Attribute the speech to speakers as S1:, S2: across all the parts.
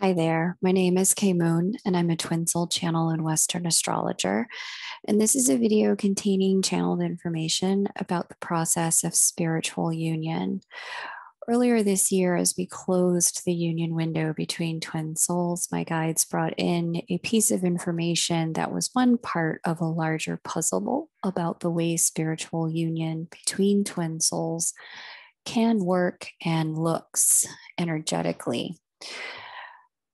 S1: Hi there. My name is Kay Moon, and I'm a twin soul channel and Western astrologer. And this is a video containing channeled information about the process of spiritual union. Earlier this year, as we closed the union window between twin souls, my guides brought in a piece of information that was one part of a larger puzzle about the way spiritual union between twin souls can work and looks energetically.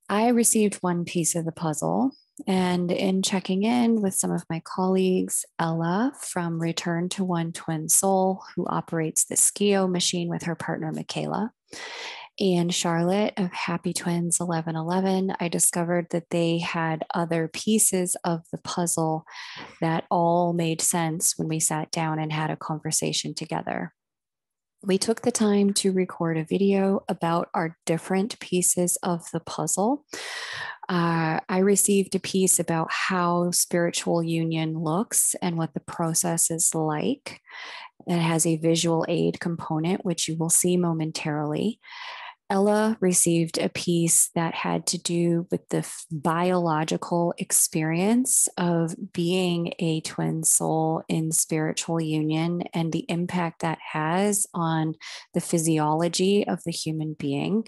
S1: I received one piece of the puzzle, and in checking in with some of my colleagues, Ella from Return to One Twin Soul, who operates the Skio machine with her partner Michaela, and Charlotte of Happy Twins 1111, I discovered that they had other pieces of the puzzle that all made sense when we sat down and had a conversation together. We took the time to record a video about our different pieces of the puzzle. I received a piece about how spiritual union looks and what the process is like. It has a visual aid component, which you will see momentarily. Ella received a piece that had to do with the biological experience of being a twin soul in spiritual union and the impact that has on the physiology of the human being.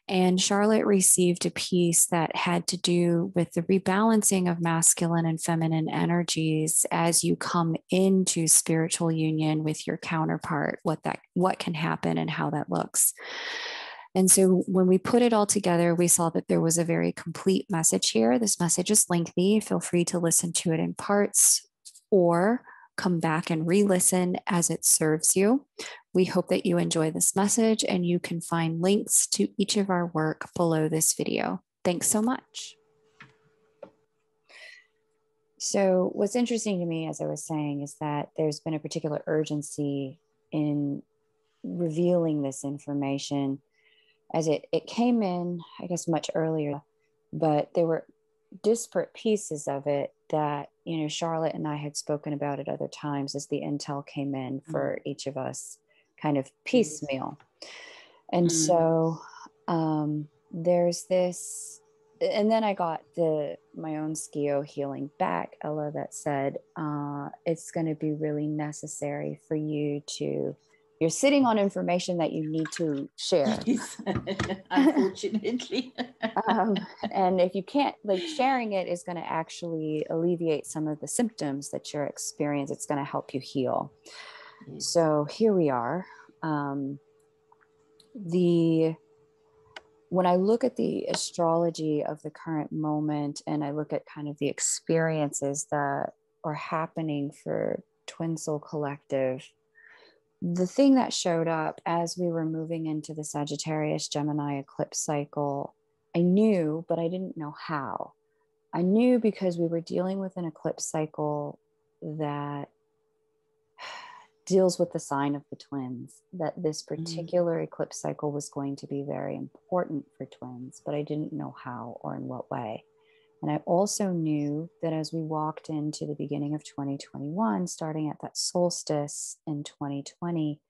S1: And Charlotte received a piece that had to do with the rebalancing of masculine and feminine energies as you come into spiritual union with your counterpart, what can happen and how that looks. And so when we put it all together, we saw that there was a very complete message here. This message is lengthy. Feel free to listen to it in parts or come back and re-listen as it serves you. We hope that you enjoy this message, and you can find links to each of our work below this video. Thanks so much. So what's interesting to me, as I was saying, is that there's been a particular urgency in revealing this information as it came in, I guess, much earlier, but there were disparate pieces of it that, Charlotte and I had spoken about at other times as the intel came in for each of us kind of piecemeal. And so there's this, and then I got my own Skio healing back, Ella, that said, it's going to be really necessary for you to, you're sitting on information that you need to share.
S2: Yes. Unfortunately.
S1: And if you can't, sharing it is going to actually alleviate some of the symptoms that you're experiencing. It's going to help you heal. Yes. So here we are. When I look at the astrology of the current moment, and I look at kind of the experiences that are happening for Twin Soul Collective, the thing that showed up as we were moving into the Sagittarius Gemini eclipse cycle, I knew, but I didn't know how. I knew because we were dealing with an eclipse cycle that deals with the sign of the twins, that this particular eclipse cycle was going to be very important for twins, but I didn't know how or in what way. And I also knew that as we walked into the beginning of 2021, starting at that solstice in 2020,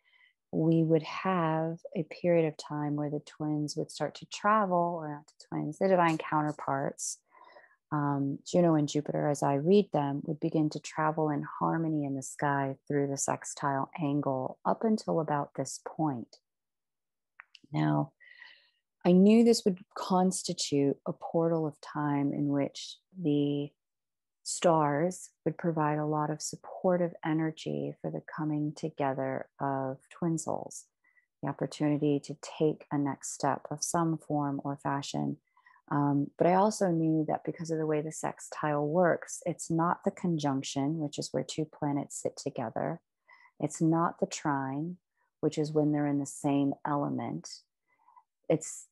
S1: we would have a period of time where the twins would start to travel, or not the twins, the divine counterparts, Juno and Jupiter, as I read them, would begin to travel in harmony in the sky through the sextile angle up until about this point. Now, I knew this would constitute a portal of time in which the stars would provide a lot of supportive energy for the coming together of twin souls, the opportunity to take a next step of some form or fashion. But I also knew that because of the way the sextile works, it's not the conjunction, which is where two planets sit together. It's not the trine, which is when they're in the same element. It's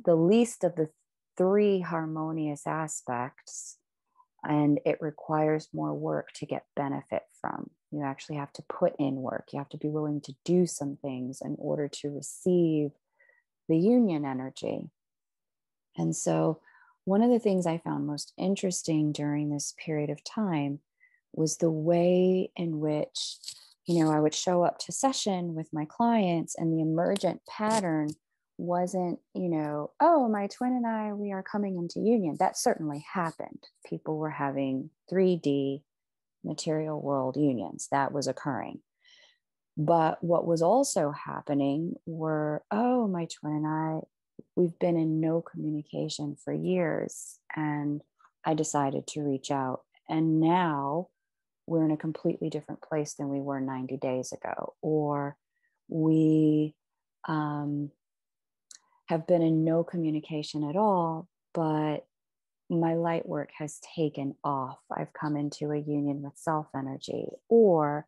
S1: the least of the three harmonious aspects, and it requires more work to get benefit from. You actually have to put in work. You have to be willing to do some things in order to receive the union energy. And so one of the things I found most interesting during this period of time was the way in which, I would show up to session with my clients, and the emergent pattern wasn't, oh, my twin and I, we are coming into union. That certainly happened. People were having 3D material world unions. That was occurring. But what was also happening were, oh, my twin and I, we've been in no communication for years. And I decided to reach out. And now we're in a completely different place than we were 90 days ago. Or we have been in no communication at all, but my light work has taken off. I've come into a union with self energy. Or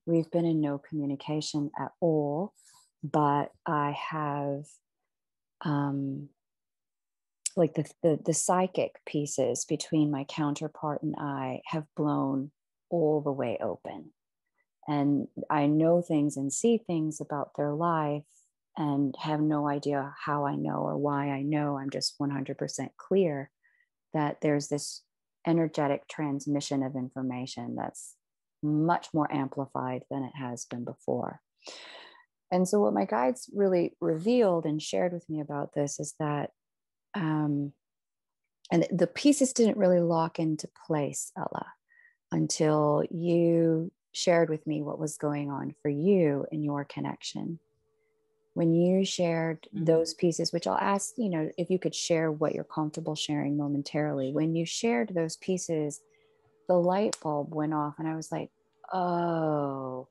S1: we've been in no communication at all, but I have like the psychic pieces between my counterpart and I have blown all the way open. And I know things and see things about their life and have no idea how I know or why I know. I'm just 100% clear that there's this energetic transmission of information that's much more amplified than it has been before. And so what my guides really revealed and shared with me about this is that, and the pieces didn't really lock into place, Ella, until you shared with me what was going on for you in your connection. When you shared those pieces, which I'll ask, if you could share what you're comfortable sharing momentarily. When you shared those pieces, the light bulb went off and I was like, oh,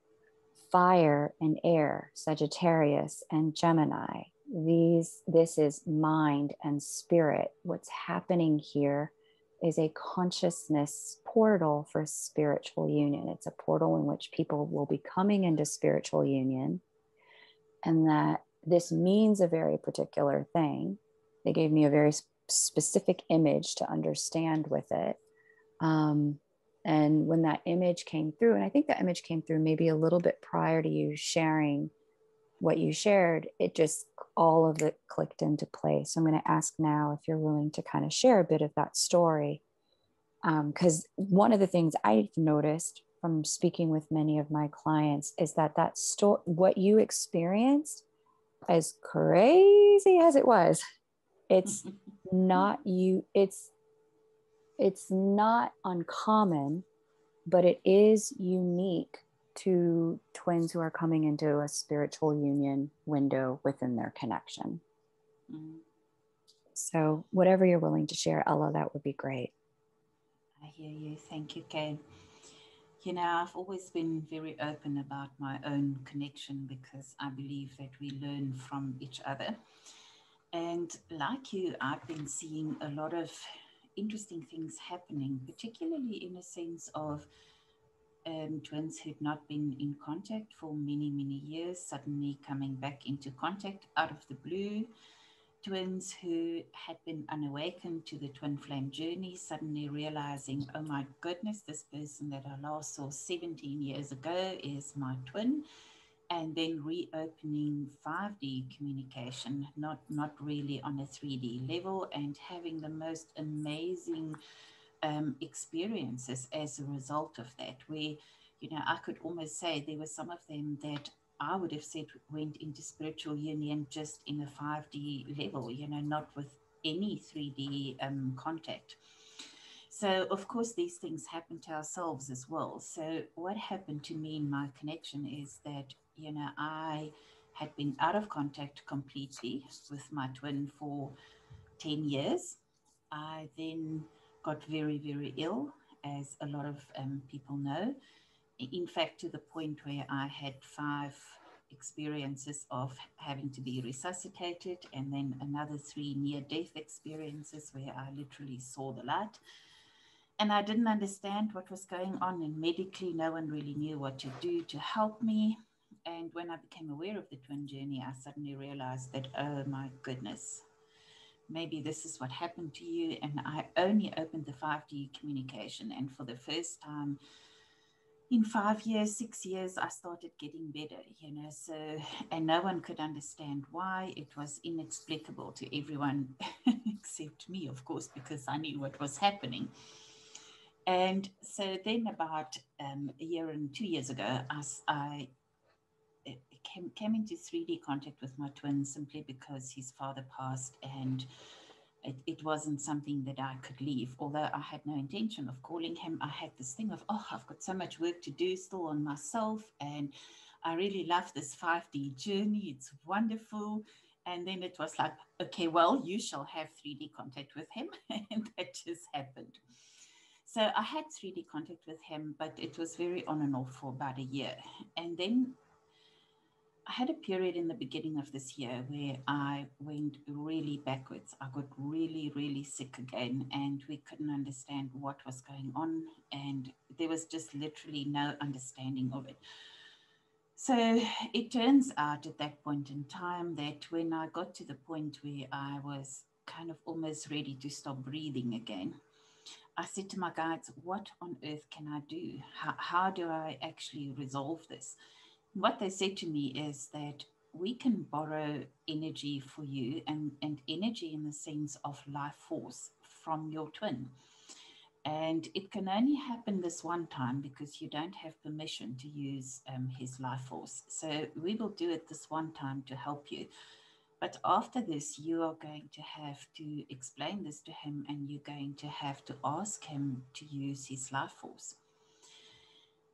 S1: fire and air, Sagittarius and Gemini. This is mind and spirit. What's happening here is a consciousness portal for spiritual union. It's a portal in which people will be coming into spiritual union, and that this means a very particular thing. They gave me a very specific image to understand with it. And when that image came through, and I think that image came through maybe a little bit prior to you sharing what you shared, it just, all of it clicked into place. So I'm going to ask now if you're willing to kind of share a bit of that story. Because one of the things I've noticed from speaking with many of my clients is that what you experienced, as crazy as it was, it's not you, it's not uncommon, but it is unique to twins who are coming into a spiritual union window within their connection. Mm. So whatever you're willing to share, Ella, that would be great.
S2: I hear you. Thank you, Kay. I've always been very open about my own connection because I believe that we learn from each other. And like you, I've been seeing a lot of interesting things happening, particularly in a sense of twins who'd not been in contact for many, many years, suddenly coming back into contact out of the blue. Twins who had been unawakened to the twin flame journey, suddenly realizing, oh my goodness, this person that I last saw 17 years ago is my twin. And then reopening 5D communication, not really on a 3D level, and having the most amazing experiences as a result of that, where, I could almost say there were some of them that I would have said went into spiritual union just in a 5D level, not with any 3D contact. So, of course, these things happen to ourselves as well. So what happened to me in my connection is that, I had been out of contact completely with my twin for 10 years. I then got very, very ill, as a lot of people know. In fact, to the point where I had 5 experiences of having to be resuscitated, and then another 3 near-death experiences where I literally saw the light. And I didn't understand what was going on, and medically no one really knew what to do to help me. And when I became aware of the twin journey, I suddenly realized that, oh my goodness, maybe this is what happened to you. And I only opened the 5D communication, and for the first time in 5 years, 6 years, I started getting better, so, and no one could understand why. It was inexplicable to everyone except me, of course, because I knew what was happening. And so then about a year and 2 years ago, I came into 3D contact with my twin simply because his father passed, and it wasn't something that I could leave. Although I had no intention of calling him, I had this thing of, oh, I've got so much work to do still on myself, and I really love this 5D journey. It's wonderful. And then it was like, okay, well, you shall have 3D contact with him. And that just happened. So I had 3D contact with him, but it was very on and off for about a year. And then I had a period in the beginning of this year where I went really backwards. I got really, really sick again, and we couldn't understand what was going on. And there was just literally no understanding of it. So it turns out at that point in time that when I got to the point where I was kind of almost ready to stop breathing again, I said to my guides, what on earth can I do? How do I actually resolve this? What they said to me is that we can borrow energy for you, and energy in the sense of life force from your twin. And it can only happen this one time because you don't have permission to use his life force. So we will do it this one time to help you. But after this, you are going to have to explain this to him, and you're going to have to ask him to use his life force.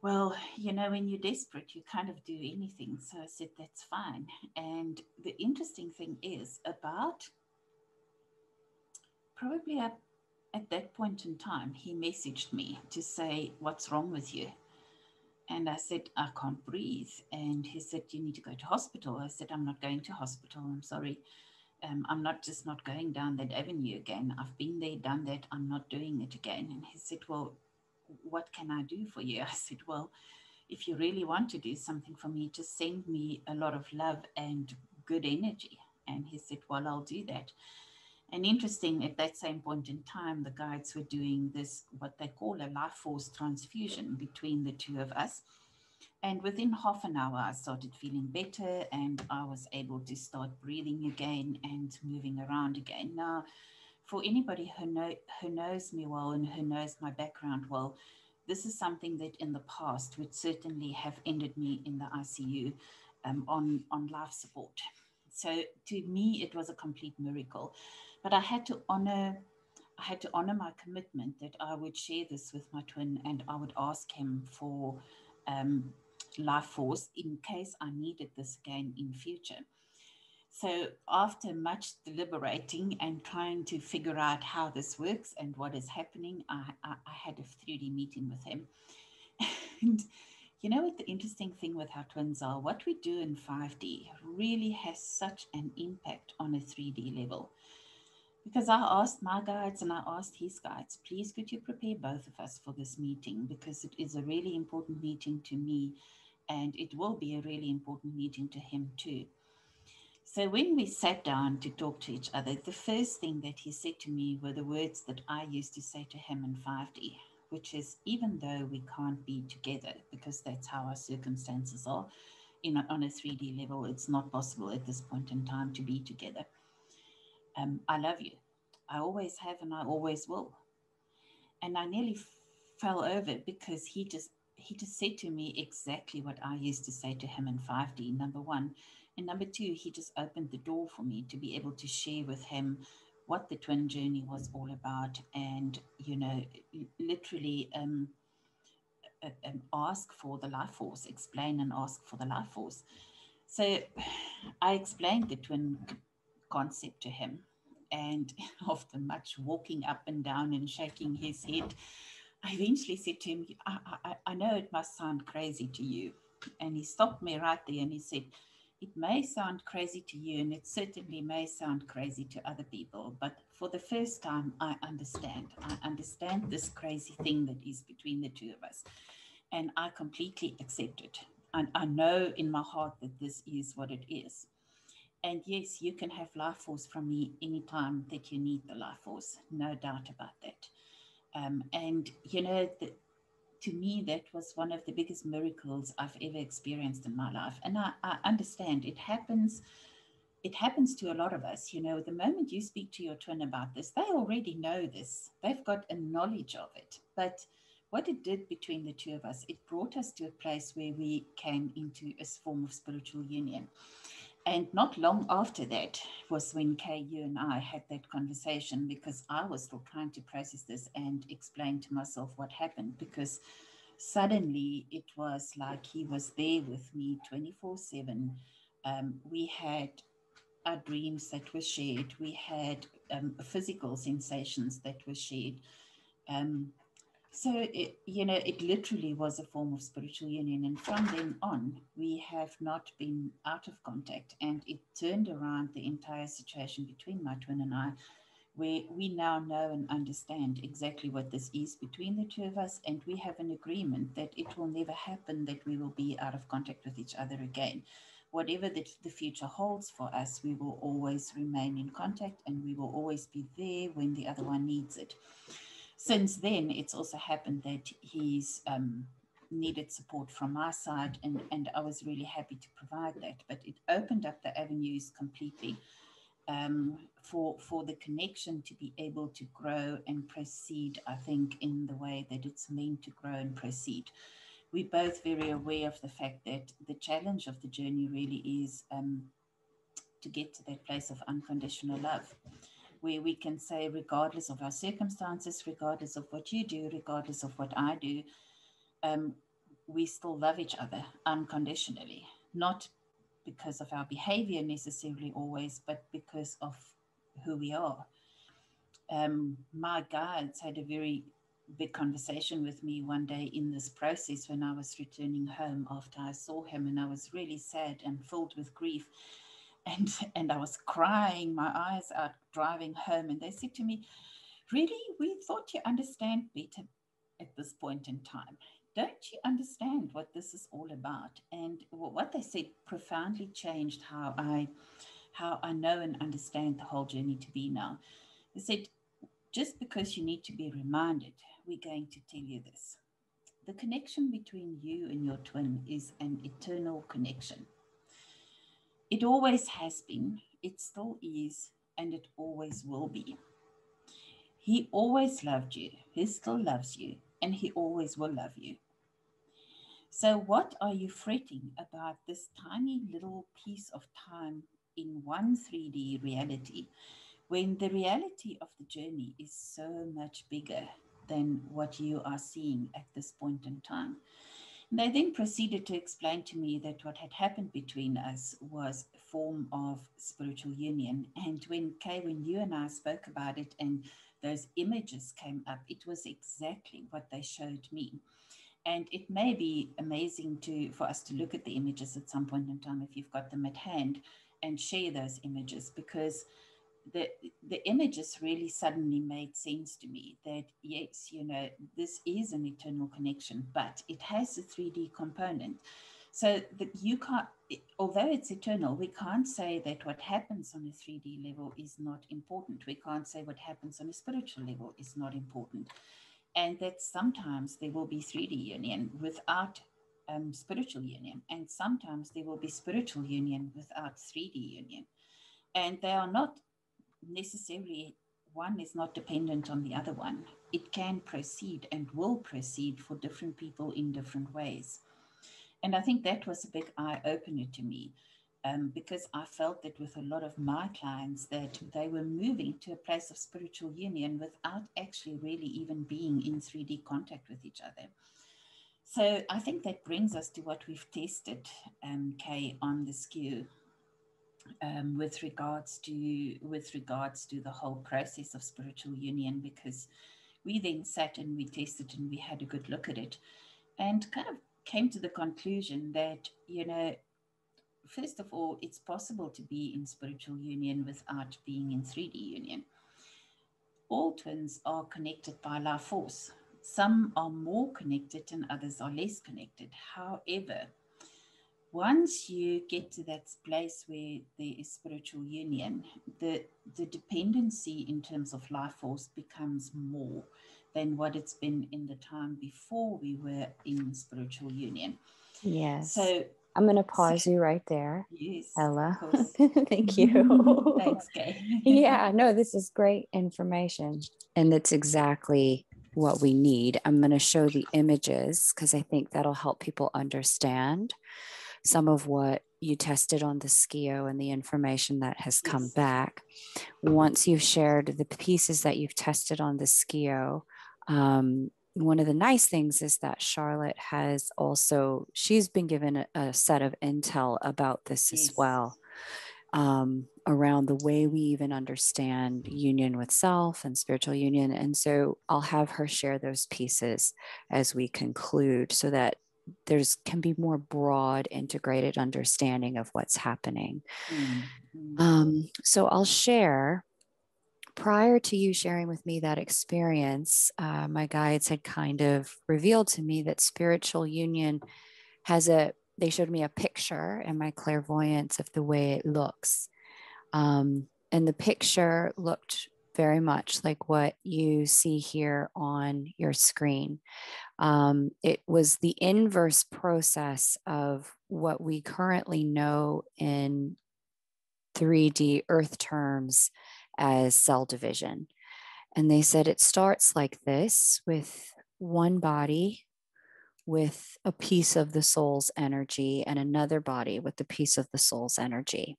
S2: Well, you know, when you're desperate, you kind of do anything. So I said, that's fine. And the interesting thing is, about probably at that point in time, he messaged me to say, what's wrong with you? And I said, I can't breathe. And he said, you need to go to hospital. I said, I'm not going to hospital. I'm sorry. I'm not going down that avenue again. I've been there, done that. I'm not doing it again. And he said, well, what can I do for you? I said, well, if you really want to do something for me, just send me a lot of love and good energy. And he said, well, I'll do that. And interesting, at that same point in time, the guides were doing this, what they call a life force transfusion between the two of us. And within half an hour, I started feeling better, and I was able to start breathing again and moving around again. Now, for anybody who knows me well and who knows my background well, this is something that in the past would certainly have ended me in the ICU on life support. So to me, it was a complete miracle. But I had to honor my commitment that I would share this with my twin, and I would ask him for life force in case I needed this again in future. So after much deliberating and trying to figure out how this works and what is happening, I had a 3D meeting with him. And you know what the interesting thing with how twins are, what we do in 5D really has such an impact on a 3D level. Because I asked my guides and I asked his guides, please could you prepare both of us for this meeting, because it is a really important meeting to me, and it will be a really important meeting to him too. So when we sat down to talk to each other, the first thing that he said to me were the words that I used to say to him in 5D, which is, even though we can't be together, because that's how our circumstances are, on a 3D level, it's not possible at this point in time to be together. I love you. I always have, and I always will. And I nearly fell over because he just said to me exactly what I used to say to him in 5D, number one. And number two, he just opened the door for me to be able to share with him what the twin journey was all about, and, you know, literally ask for the life force, explain and ask for the life force. So I explained the twin concept to him. And after much walking up and down and shaking his head, I eventually said to him, I know it must sound crazy to you. And he stopped me right there and he said, it may sound crazy to you, and it certainly may sound crazy to other people, but for the first time, I understand. I understand this crazy thing that is between the two of us, and I completely accept it. And I know in my heart that this is what it is. And yes, you can have life force from me anytime that you need the life force, no doubt about that. And, you know, to me, that was one of the biggest miracles I've ever experienced in my life. And I understand it happens to a lot of us. You know, the moment you speak to your twin about this, they already know this. They've got a knowledge of it. But what it did between the two of us, it brought us to a place where we came into a form of spiritual union. And not long after that was when, Kay, you and I had that conversation, because I was still trying to process this and explain to myself what happened, because suddenly it was like he was there with me 24/7. We had our dreams that were shared. We had physical sensations that were shared. So, it literally was a form of spiritual union. And from then on, we have not been out of contact. And it turned around the entire situation between my twin and I, where we now know and understand exactly what this is between the two of us. And we have an agreement that it will never happen that we will be out of contact with each other again. Whatever the future holds for us, we will always remain in contact, and we will always be there when the other one needs it. Since then, it's also happened that he's needed support from my side, and I was really happy to provide that. But it opened up the avenues completely for the connection to be able to grow and proceed, I think, in the way that it's meant to grow and proceed. We're both very aware of the fact that the challenge of the journey really is to get to that place of unconditional love, where we can say, regardless of our circumstances, regardless of what you do, regardless of what I do, we still love each other unconditionally, not because of our behavior necessarily always, but because of who we are. My guides had a very big conversation with me one day in this process when I was returning home after I saw him, and I was really sad and filled with grief. And I was crying my eyes out driving home. And they said to me, really, we thought you understand better at this point in time. Don't you understand what this is all about? And what they said profoundly changed how I know and understand the whole journey to be now. They said, just because you need to be reminded, we're going to tell you this. The connection between you and your twin is an eternal connection. It always has been, it still is, and it always will be. He always loved you, he still loves you, and he always will love you. So what are you fretting about this tiny little piece of time in one 3D reality, when the reality of the journey is so much bigger than what you are seeing at this point in time? They then proceeded to explain to me that what had happened between us was a form of spiritual union. And when you and I spoke about it and those images came up, it was exactly what they showed me. And it may be amazing for us to look at the images at some point in time if you've got them at hand and share those images, because the images really suddenly made sense to me that, yes, this is an eternal connection, but it has a 3D component. So that you can't, although it's eternal, we can't say that what happens on a 3D level is not important. We can't say what happens on a spiritual level is not important. And that sometimes there will be 3D union without spiritual union. And sometimes there will be spiritual union without 3D union. And they are not necessarily, one is not dependent on the other one. It can proceed and will proceed for different people in different ways. And I think that was a big eye-opener to me, because I felt that with a lot of my clients that they were moving to a place of spiritual union without actually really even being in 3D contact with each other. So I think that brings us to what we've tested, Kay, on the skew. With regards to the whole process of spiritual union, because we then sat and we tested and we had a good look at it and kind of came to the conclusion that, first of all, it's possible to be in spiritual union without being in 3D union. All twins are connected by life force. Some are more connected and others are less connected. However, once you get to that place where there is spiritual union, the dependency in terms of life force becomes more than what it's been in the time before we were in spiritual union.
S1: Yes.
S2: So
S1: I'm going to pause you right there.
S2: Yes.
S1: Ella. Thank you.
S2: Thanks, Kay.
S1: Yeah, no, this is great information. And that's exactly what we need. I'm going to show the images because I think that'll help people understand some of what you tested on the SCIO and the information that has come
S2: Yes.
S1: back. Once you've shared the pieces that you've tested on the SCIO, one of the nice things is that Charlotte has also, she's been given a set of intel about this as
S2: Yes.
S1: well, around the way we even understand union with self and spiritual union. And so I'll have her share those pieces as we conclude so that there's can be more broad integrated understanding of what's happening. So I'll share. Prior to you sharing with me that experience, my guides had kind of revealed to me that spiritual union they showed me a picture and my clairvoyance of the way it looks. And the picture looked very much like what you see here on your screen. It was the inverse process of what we currently know in 3D Earth terms as cell division. And they said it starts like this with one body with a piece of the soul's energy and another body with a piece of the soul's energy.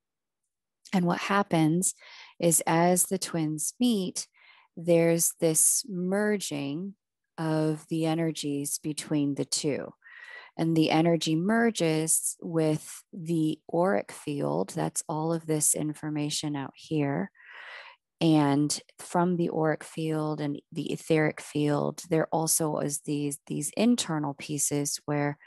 S1: And what happens is as the twins meet, there's this merging of the energies between the two. And the energy merges with the auric field. That's all of this information out here. And from the auric field and the etheric field, there also is these internal pieces where,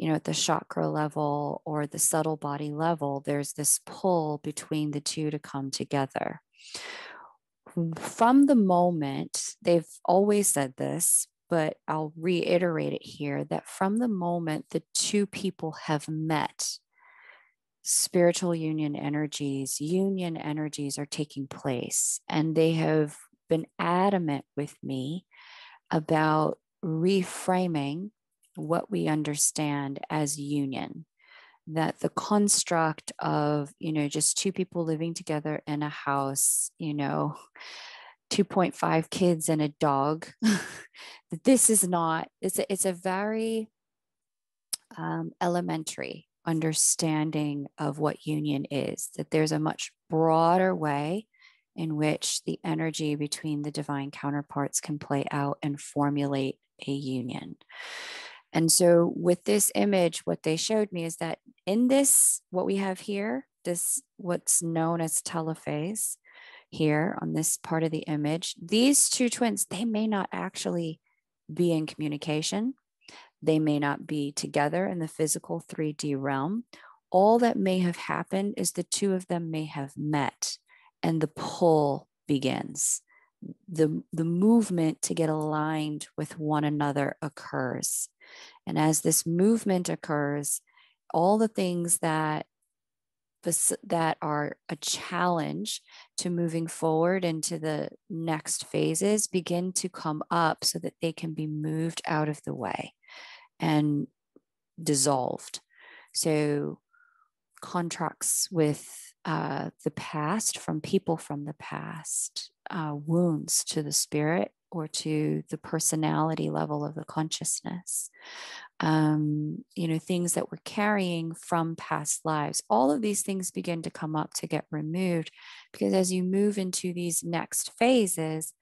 S1: at the chakra level or the subtle body level, there's this pull between the two to come together. From the moment, they've always said this, but I'll reiterate it here, that from the moment the two people have met, spiritual union energies are taking place. And they have been adamant with me about reframing what we understand as union. That the construct of, just two people living together in a house, 2.5 kids and a dog, that this is not, it's a very elementary understanding of what union is, that there's a much broader way in which the energy between the divine counterparts can play out and formulate a union. And so with this image, what they showed me is that in this, what we have here, this what's known as telophase here on this part of the image, these two twins, they may not actually be in communication. They may not be together in the physical 3D realm. All that may have happened is the two of them may have met and the pull begins. The movement to get aligned with one another occurs. And as this movement occurs, all the things that are a challenge to moving forward into the next phases begin to come up so that they can be moved out of the way and dissolved. So contracts with the past, from people from the past, wounds to the spirit or to the personality level of the consciousness, things that we're carrying from past lives. All of these things begin to come up to get removed, because as you move into these next phases,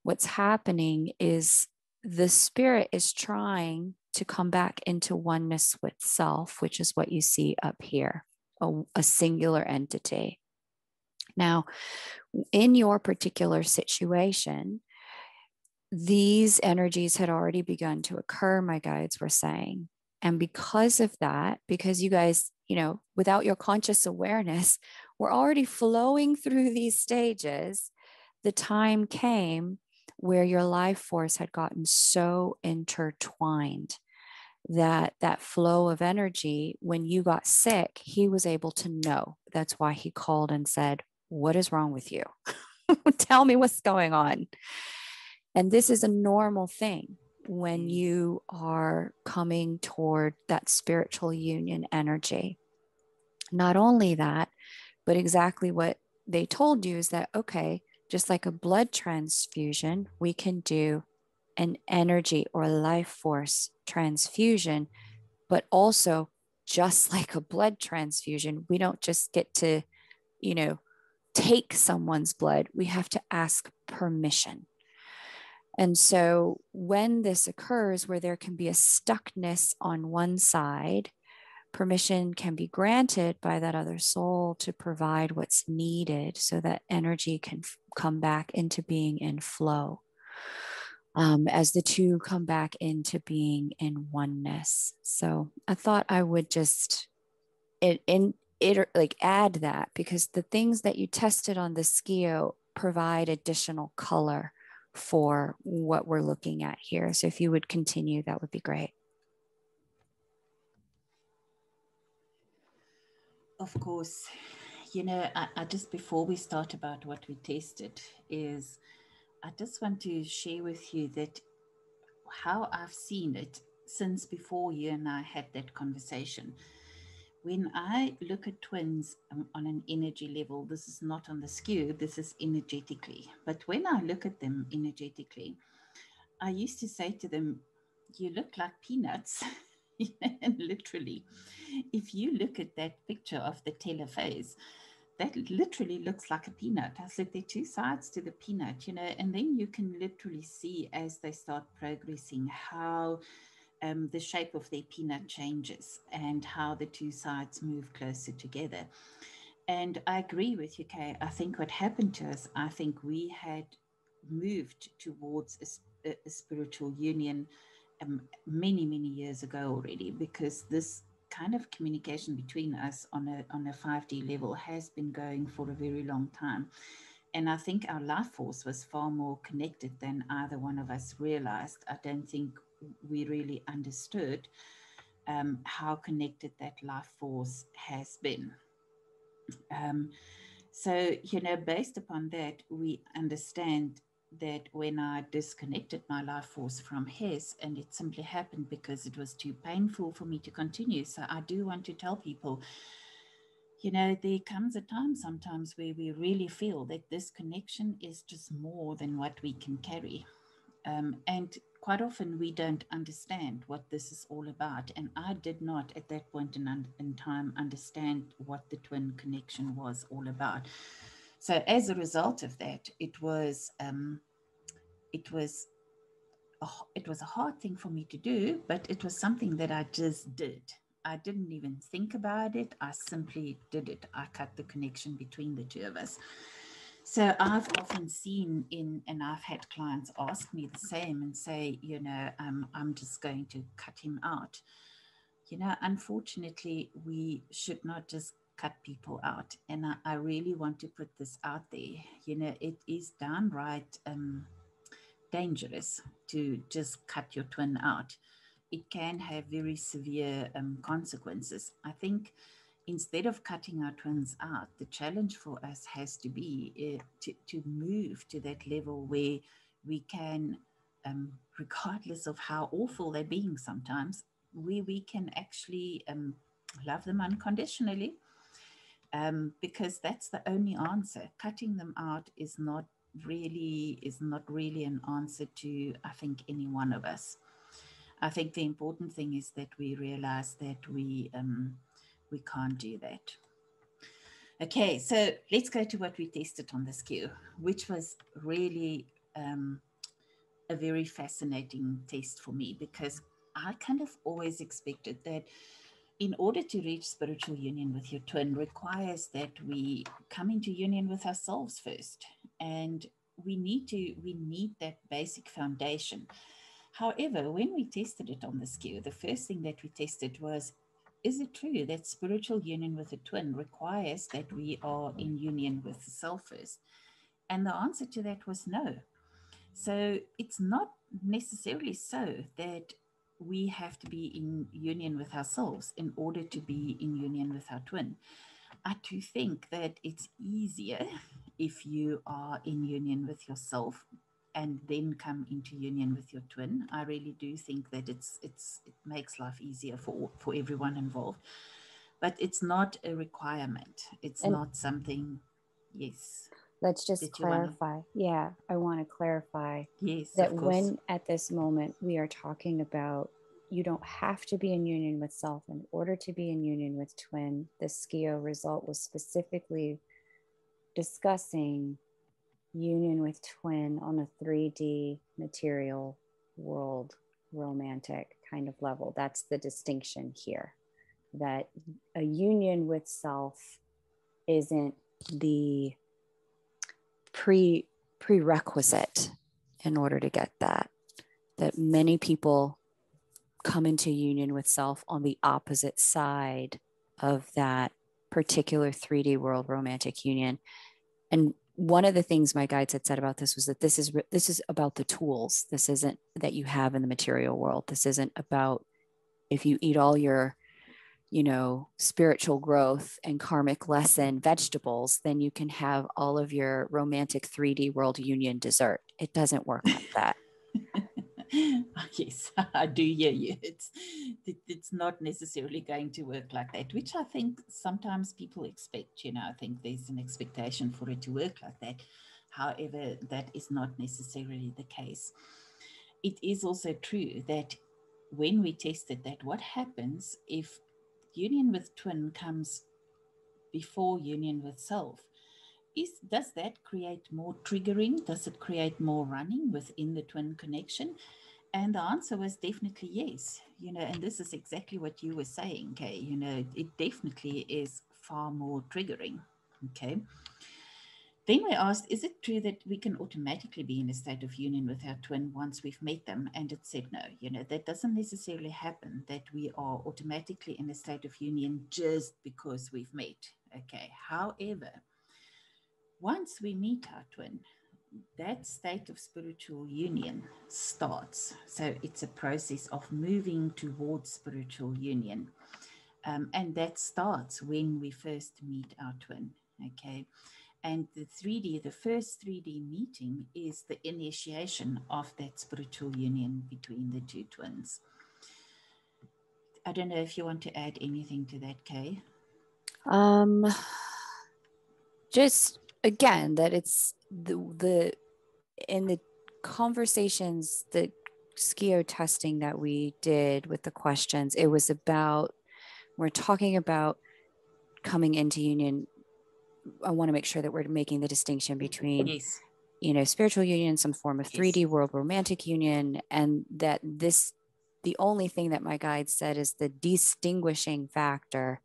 S1: what's happening is the spirit is trying to come back into oneness with self, which is what you see up here, a singular entity. Now, in your particular situation, these energies had already begun to occur, my guides were saying. And because of that, because you guys, without your conscious awareness, were already flowing through these stages, the time came where your life force had gotten so intertwined that flow of energy, when you got sick, he was able to know. That's why he called and said, "What is wrong with you? Tell me what's going on." And this is a normal thing when you are coming toward that spiritual union energy. Not only that, but exactly what they told you is that, okay, just like a blood transfusion, we can do an energy or life force transfusion, but also just like a blood transfusion, we don't just get to, take someone's blood, we have to ask permission. And so when this occurs, where there can be a stuckness on one side, permission can be granted by that other soul to provide what's needed so that energy can come back into being in flow. As the two come back into being in oneness. So I thought I would just add that, because the things that you tested on the skio provide additional color for what we're looking at here. So if you would continue, that would be great.
S2: Of course, I just, before we start about what we tested, is I just want to share with you that how I've seen it since before you and I had that conversation. When I look at twins on an energy level, this is not on the skew, this is energetically. But when I look at them energetically, I used to say to them, you look like peanuts. And literally, if you look at that picture of the telophase, that literally looks like a peanut. I said, there are two sides to the peanut, and then you can literally see as they start progressing how the shape of their peanut changes and how the two sides move closer together. And I agree with you, Kay. I think what happened to us, I think we had moved towards a spiritual union many, many years ago already, because this kind of communication between us on a 5D level has been going for a very long time. And I think our life force was far more connected than either one of us realized. I don't think we really understood how connected that life force has been. So, based upon that, we understand that when I disconnected my life force from his, and it simply happened because it was too painful for me to continue. So I do want to tell people, there comes a time sometimes where we really feel that this connection is just more than what we can carry. And quite often we don't understand what this is all about. And I did not at that point in time understand what the twin connection was all about. So as a result of that, it was a hard thing for me to do, but it was something that I just did. I didn't even think about it. I simply did it. I cut the connection between the two of us. So I've often seen and I've had clients ask me the same and say, I'm just going to cut him out. Unfortunately, we should not just cut people out. And I really want to put this out there. It is downright dangerous to just cut your twin out. It can have very severe consequences. I think instead of cutting our twins out, the challenge for us has to be to move to that level where we can, regardless of how awful they're being sometimes, where we can actually love them unconditionally, because that's the only answer. Cutting them out is not really an answer to, I think, any one of us. I think the important thing is that we realize that we can't do that. Okay, so let's go to what we tested on the skew, which was really a very fascinating test for me, because I kind of always expected that in order to reach spiritual union with your twin requires that we come into union with ourselves first. And we need that basic foundation. However, when we tested it on the skew, the first thing that we tested was, is it true that spiritual union with a twin requires that we are in union with the self first? And the answer to that was no. So it's not necessarily so that we have to be in union with ourselves in order to be in union with our twin. I do think that it's easier if you are in union with yourself and then come into union with your twin. I really do think that it makes life easier for everyone involved. But it's not a requirement. It's not something, yes.
S1: let's just
S2: Did you want to?
S1: clarify. Yeah, I want to clarify
S2: Yes,
S1: that
S2: of course.
S1: when at this moment we are talking about you don't have to be in union with self in order to be in union with twin, the SCIO result was specifically discussing union with twin on a 3D material world romantic kind of level. That's the distinction here, that a union with self isn't the prerequisite in order to get that. That many people come into union with self on the opposite side of that particular 3D world romantic union. And one of the things my guides had said about this was that this is about the tools. This isn't that you have in the material world. This isn't about if you eat all your, spiritual growth and karmic lesson vegetables, then you can have all of your romantic 3D world union dessert. It doesn't work like that.
S2: Yes, I do hear you. It's not necessarily going to work like that, which I think sometimes people expect. I think there's an expectation for it to work like that. However, that is not necessarily the case. It is also true that when we tested that, what happens if union with twin comes before union with self? Does that create more triggering? Does it create more running within the twin connection? And the answer was definitely yes. And this is exactly what you were saying, Kay. It definitely is far more triggering. Okay. Then we asked, is it true that we can automatically be in a state of union with our twin once we've met them? And it said no. That doesn't necessarily happen, that we are automatically in a state of union just because we've met. Okay. However, once we meet our twin, that state of spiritual union starts. So it's a process of moving towards spiritual union. And that starts when we first meet our twin. Okay. And the first 3D meeting is the initiation of that spiritual union between the two twins. I don't know if you want to add anything to that, Kay.
S1: Just again, that it's the in the conversations, the SCIO testing that we did with the questions, it was about, we're talking about coming into union. I want to make sure that we're making the distinction between,
S2: yes,
S1: spiritual union, some form of 3D
S2: yes,
S1: world romantic union, and that the only thing that my guide said is the distinguishing factor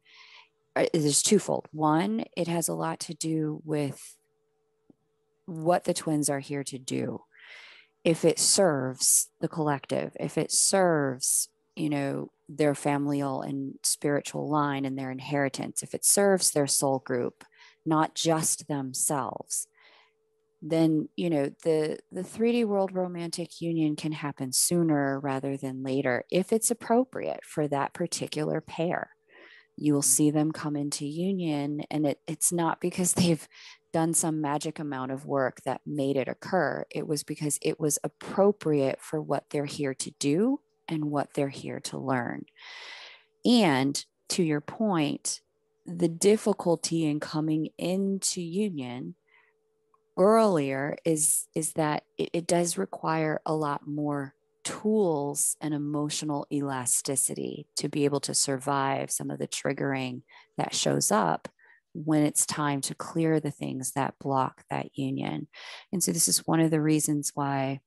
S1: is twofold. One, it has a lot to do with what the twins are here to do. If it serves the collective, if it serves, their familial and spiritual line and their inheritance, if it serves their soul group, not just themselves, then, the 3D world romantic union can happen sooner rather than later if it's appropriate for that particular pair. You will see them come into union, and it's not because they've done some magic amount of work that made it occur. It was because it was appropriate for what they're here to do and what they're here to learn. And to your point, the difficulty in coming into union earlier is that it does require a lot more tools and emotional elasticity to be able to survive some of the triggering that shows up when it's time to clear the things that block that union. And so this is one of the reasons why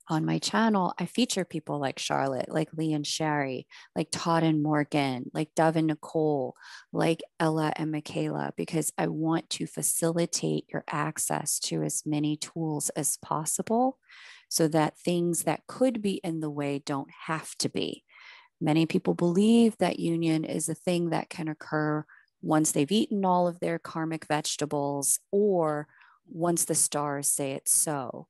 S1: on my channel, I feature people like Charlotte, like Lee and Sherry, like Todd and Morgan, like Dove and Nicole, like Ella and Michaela, because I want to facilitate your access to as many tools as possible so that things that could be in the way don't have to be. Many people believe that union is a thing that can occur once they've eaten all of their karmic vegetables or once the stars say it's so.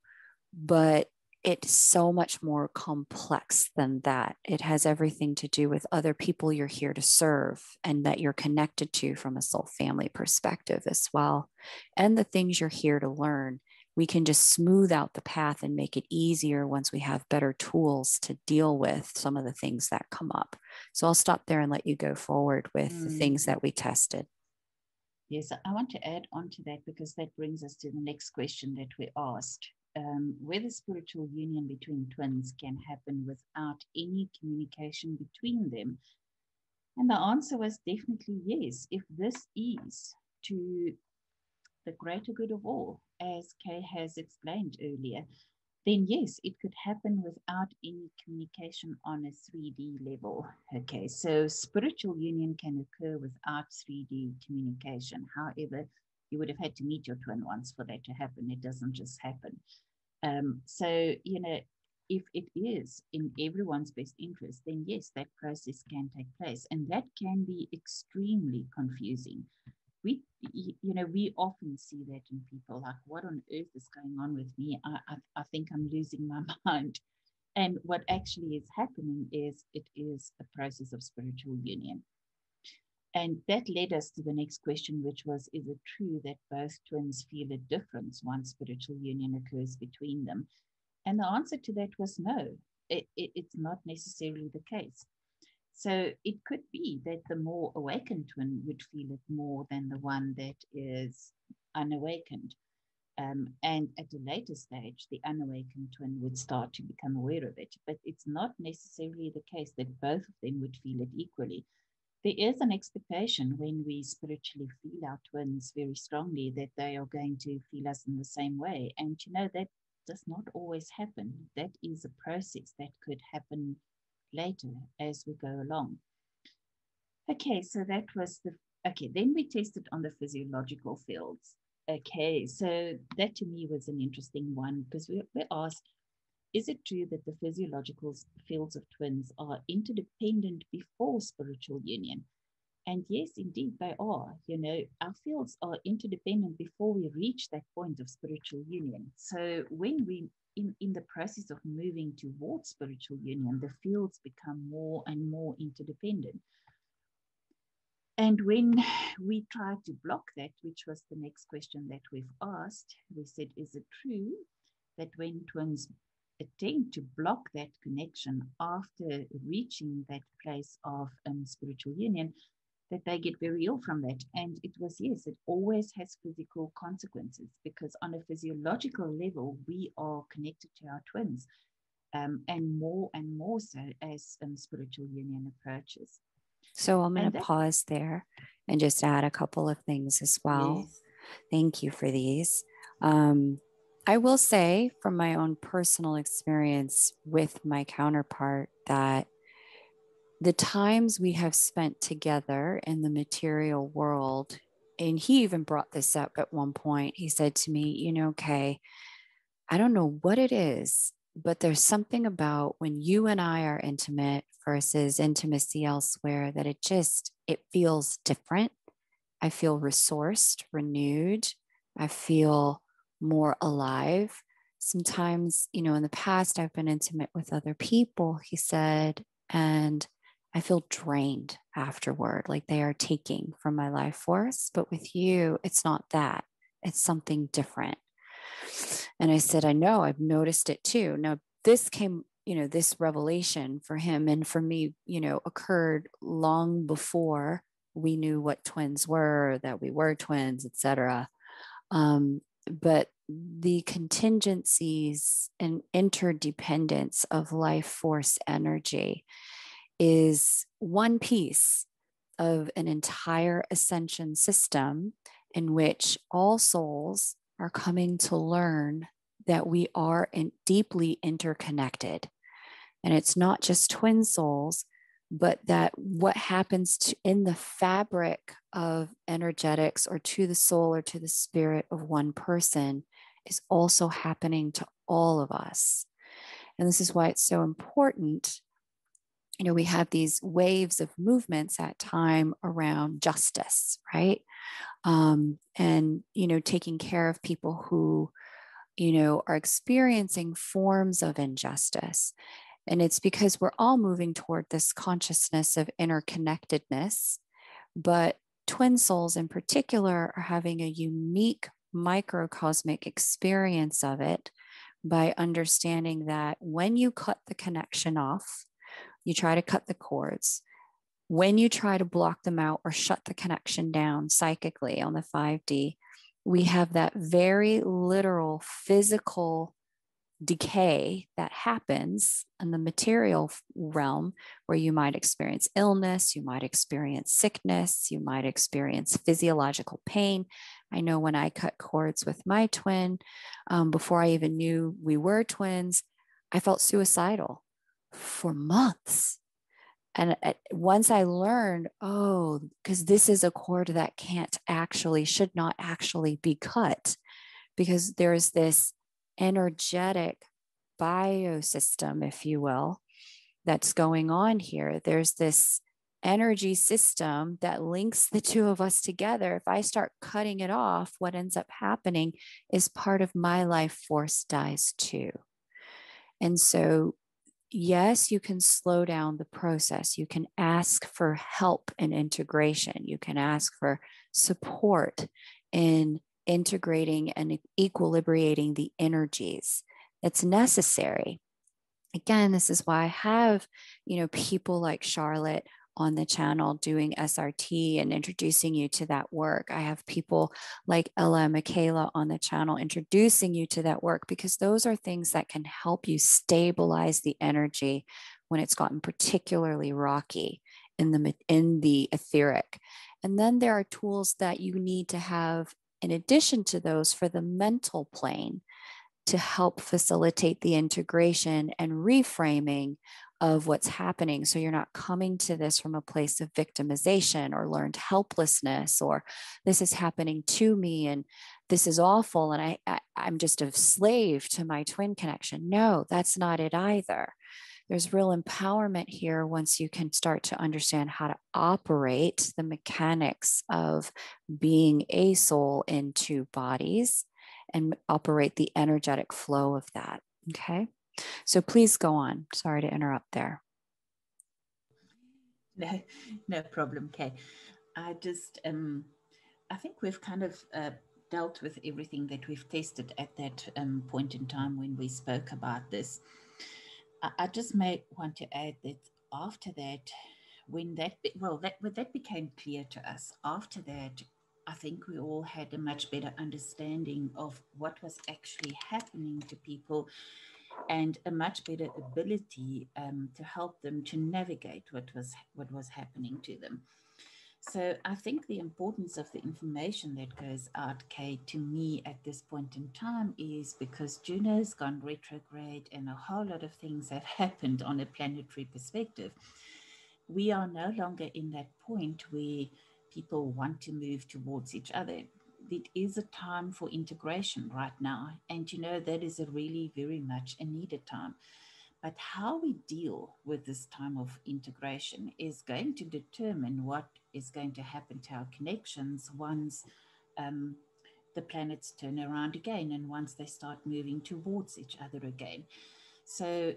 S1: But it's so much more complex than that. It has everything to do with other people you're here to serve and that you're connected to from a soul family perspective as well. And the things you're here to learn. We can just smooth out the path and make it easier once we have better tools to deal with some of the things that come up. So I'll stop there and let you go forward with the things that we tested.
S2: Yes, I want to add on to that because that brings us to the next question that we asked. Whether spiritual union between twins can happen without any communication between them. And the answer was definitely yes, if this is to the greater good of all, as Kay has explained earlier, then yes, it could happen without any communication on a 3D level. Okay, so spiritual union can occur without 3D communication. However, you would have had to meet your twin once for that to happen. It doesn't just happen. So, you know, if it is in everyone's best interest, then yes, that process can take place. And that can be extremely confusing. We often see that in people, like, what on earth is going on with me? I think I'm losing my mind. And what actually is happening is it is a process of spiritual union. And that led us to the next question, which was, is it true that both twins feel a difference once spiritual union occurs between them? And the answer to that was no, it's not necessarily the case. So it could be that the more awakened twin would feel it more than the one that is unawakened. And at a later stage, the unawakened twin would start to become aware of it. But it's not necessarily the case that both of them would feel it equally. There is an expectation when we spiritually feel our twins very strongly that they are going to feel us in the same way. And you know, that does not always happen. That is a process that could happen later as we go along. Okay, so that was then we tested on the physiological fields. Okay, so that to me was an interesting one because we asked, is it true that the physiological fields of twins are interdependent before spiritual union? And yes, indeed, they are. You know, our fields are interdependent before we reach that point of spiritual union. So when we in the process of moving towards spiritual union, the fields become more and more interdependent. And when we try to block that, which was the next question that we've asked, we said, is it true that when twins attempt to block that connection after reaching that place of spiritual union, that they get very ill from that? And it was, yes, it always has physical consequences because on a physiological level, we are connected to our twins, and more so as spiritual union approaches.
S1: So I'm going to pause there and just add a couple of things as well.
S2: Yes.
S1: Thank you for these. I will say from my own personal experience with my counterpart that the times we have spent together in the material world, and he even brought this up at one point, he said to me, you know, Kay, I don't know what it is, but there's something about when you and I are intimate versus intimacy elsewhere that it feels different. I feel resourced, renewed. I feel more alive. Sometimes, you know, in the past, I've been intimate with other people, he said, and I feel drained afterward, like they are taking from my life force. But with you, it's not that, it's something different. And I said, I know, I've noticed it too. Now, this came, you know, this revelation for him and for me, you know, occurred long before we knew what twins were, that we were twins, etc. But the contingencies and interdependence of life force energy is one piece of an entire ascension system in which all souls are coming to learn that we are deeply interconnected. And it's not just twin souls, but that what happens in the fabric of energetics or to the soul or to the spirit of one person is also happening to all of us. And this is why it's so important. You know, we have these waves of movements at time around justice, right? And, you know, taking care of people who, you know, are experiencing forms of injustice. And it's because we're all moving toward this consciousness of interconnectedness, but twin souls in particular are having a unique microcosmic experience of it by understanding that when you cut the connection off, you try to cut the cords. When you try to block them out or shut the connection down psychically on the 5D, we have that very literal physical decay that happens in the material realm, where you might experience illness, you might experience sickness, you might experience physiological pain. I know when I cut cords with my twin, before I even knew we were twins, I felt suicidal for months. And once I learned, oh, because this is a cord that should not actually be cut, because there's this energetic biosystem, if you will, that's going on here. There's this energy system that links the two of us together. If I start cutting it off, what ends up happening is part of my life force dies too. And so, yes, you can slow down the process. You can ask for help and integration. You can ask for support in integrating and equilibrating the energies that's necessary. Again, this is why I have, people like Charlotte on the channel doing SRT and introducing you to that work. I have people like Ella and Michaela on the channel introducing you to that work, because those are things that can help you stabilize the energy when it's gotten particularly rocky in the etheric. And then there are tools that you need to have in addition to those for the mental plane, to help facilitate the integration and reframing of what's happening. So you're not coming to this from a place of victimization or learned helplessness, or this is happening to me and this is awful and I'm just a slave to my twin connection. No, that's not it either. There's real empowerment here once you can start to understand how to operate the mechanics of being a soul in two bodies and operate the energetic flow of that. Okay. So please go on. Sorry to interrupt there.
S2: No problem, Kay. I think we've kind of dealt with everything that we've tested at that point in time when we spoke about this. I just may want to add that after that, when that became clear to us, after that, I think we all had a much better understanding of what was actually happening to people, and a much better ability to help them to navigate what was happening to them. So I think the importance of the information that goes out, Kay, to me at this point in time is because Juno's gone retrograde and a whole lot of things have happened on a planetary perspective. We are no longer in that point where people want to move towards each other. It is a time for integration right now. And that is a really very much a needed time. But how we deal with this time of integration is going to determine what is going to happen to our connections once the planets turn around again and once they start moving towards each other again. So,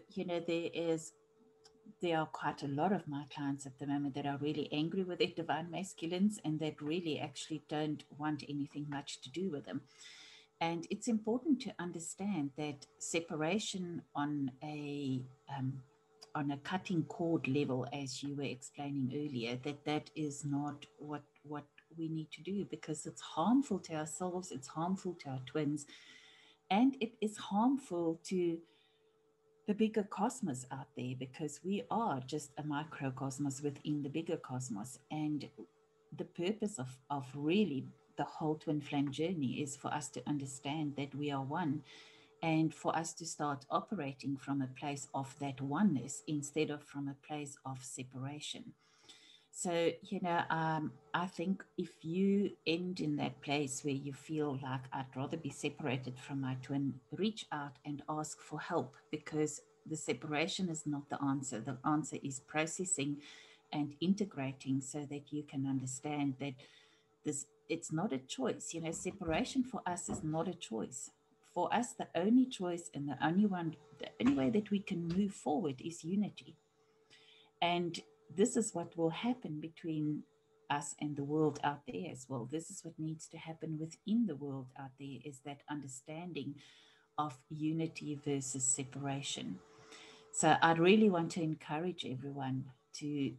S2: there are quite a lot of my clients at the moment that are really angry with their divine masculines and that really actually don't want anything much to do with them. And it's important to understand that separation on a cutting cord level, as you were explaining earlier, that is not what we need to do, because it's harmful to ourselves, it's harmful to our twins, and it is harmful to the bigger cosmos out there, because we are just a microcosmos within the bigger cosmos. And the purpose of really the whole twin flame journey is for us to understand that we are one, and for us to start operating from a place of that oneness instead of from a place of separation. So, I think if you end in that place where you feel like I'd rather be separated from my twin, reach out and ask for help, because the separation is not the answer. The answer is processing and integrating so that you can understand that it's not a choice. Separation for us is not a choice. For us, the only choice and the only way that we can move forward is unity. And this is what will happen between us and the world out there as well. This is what needs to happen within the world out there, is that understanding of unity versus separation. So I'd really want to encourage everyone to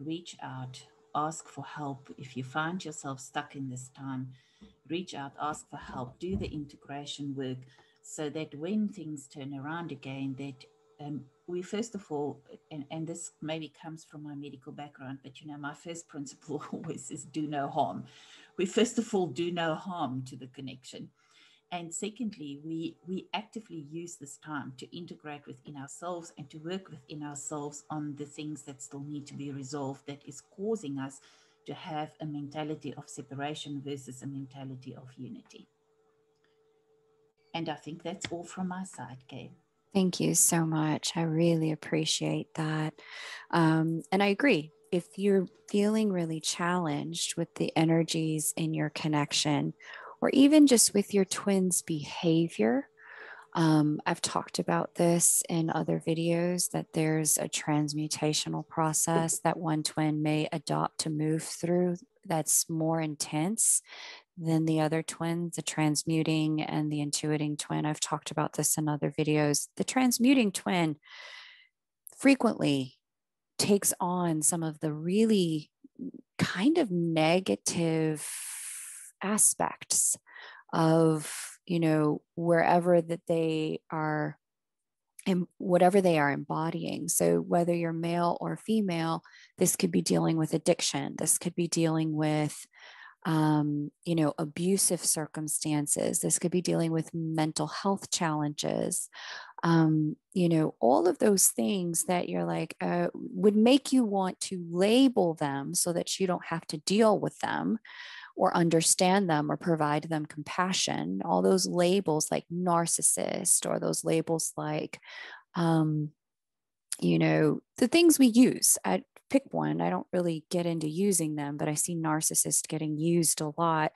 S2: reach out, ask for help. If you find yourself stuck in this time, reach out, ask for help, do the integration work, so that when things turn around again, that we first of all, and this maybe comes from my medical background, but my first principle always is do no harm. We first of all do no harm to the connection. And secondly, we actively use this time to integrate within ourselves and to work within ourselves on the things that still need to be resolved, that is causing us to have a mentality of separation versus a mentality of unity. And I think that's all from my side, Kay.
S1: Thank you so much. I really appreciate that. And I agree. If you're feeling really challenged with the energies in your connection, or even just with your twin's behavior, I've talked about this in other videos, that there's a transmutational process that one twin may adopt to move through that's more intense than the other twins, the transmuting and the intuiting twin. I've talked about this in other videos. The transmuting twin frequently takes on some of the really kind of negative aspects of, wherever that they are and whatever they are embodying. So whether you're male or female, this could be dealing with addiction. This could be dealing with abusive circumstances. This could be dealing with mental health challenges. All of those things that you're like, would make you want to label them so that you don't have to deal with them or understand them or provide them compassion. All those labels like narcissist, or those labels like, the things we use. I pick one. I don't really get into using them, but I see narcissist getting used a lot.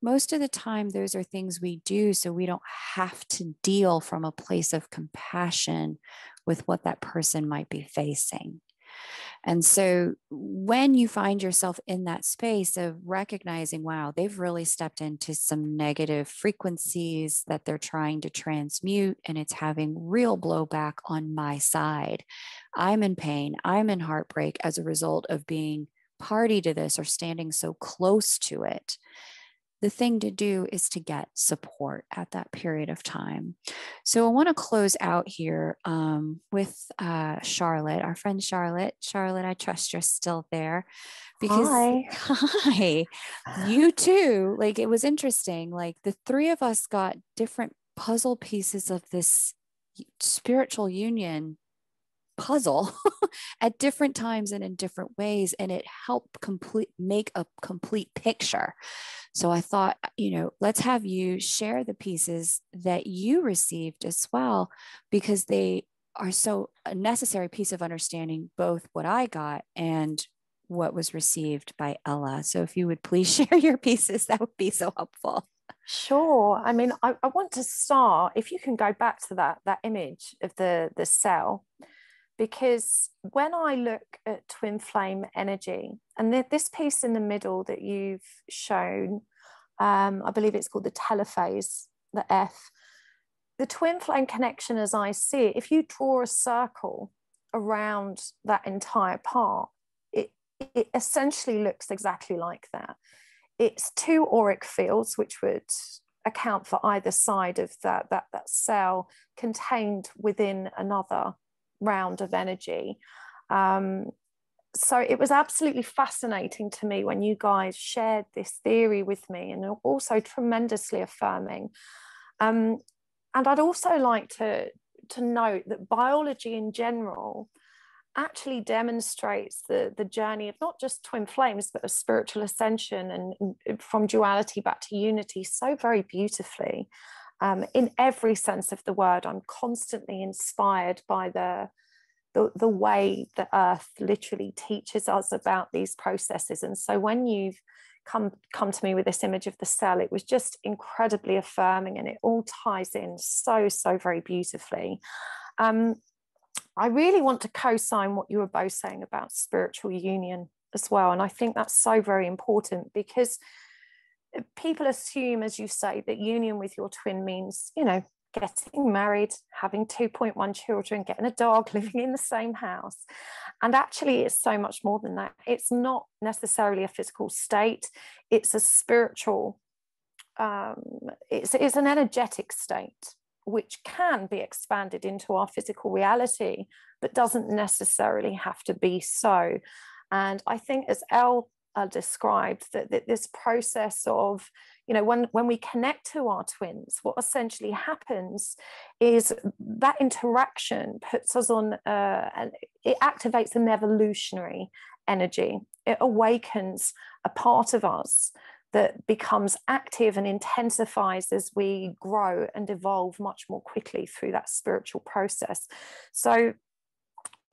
S1: Most of the time, those are things we do so we don't have to deal from a place of compassion with what that person might be facing. And so when you find yourself in that space of recognizing, wow, they've really stepped into some negative frequencies that they're trying to transmute, and it's having real blowback on my side. I'm in pain. I'm in heartbreak as a result of being party to this or standing so close to it. The thing to do is to get support at that period of time. So I want to close out here with Charlotte, our friend Charlotte. Charlotte, I trust you're still there because hi, you too. Like, it was interesting. Like, the three of us got different puzzle pieces of this spiritual union puzzle at different times and in different ways, and it helped make a complete picture. So I thought, let's have you share the pieces that you received as well, because they are so a necessary piece of understanding both what I got and what was received by Ella. So if you would please share your pieces, that would be so helpful.
S3: Sure. I mean, I want to start, if you can go back to that image of the cell, because when I look at twin flame energy, and this piece in the middle that you've shown, I believe it's called the telophase, the F, the twin flame connection as I see it, if you draw a circle around that entire part, it essentially looks exactly like that. It's two auric fields, which would account for either side of that cell contained within another round of energy. So it was absolutely fascinating to me when you guys shared this theory with me, and also tremendously affirming. And I'd also like to note that biology in general actually demonstrates the journey of not just twin flames, but of spiritual ascension and from duality back to unity so very beautifully. In every sense of the word, I'm constantly inspired by the way the earth literally teaches us about these processes. And so when you've come to me with this image of the cell, it was just incredibly affirming, and it all ties in so very beautifully. I really want to co-sign what you were both saying about spiritual union as well. And I think that's so very important, because people assume, as you say, that union with your twin means, getting married, having 2.1 children, getting a dog, living in the same house. And actually, it's so much more than that. It's not necessarily a physical state. It's a spiritual, it's an energetic state, which can be expanded into our physical reality, but doesn't necessarily have to be so. And I think, as Elle described, that this process of, you know, when we connect to our twins, what essentially happens is that interaction puts us on, and it activates an evolutionary energy. It awakens a part of us that becomes active and intensifies as we grow and evolve much more quickly through that spiritual process. So,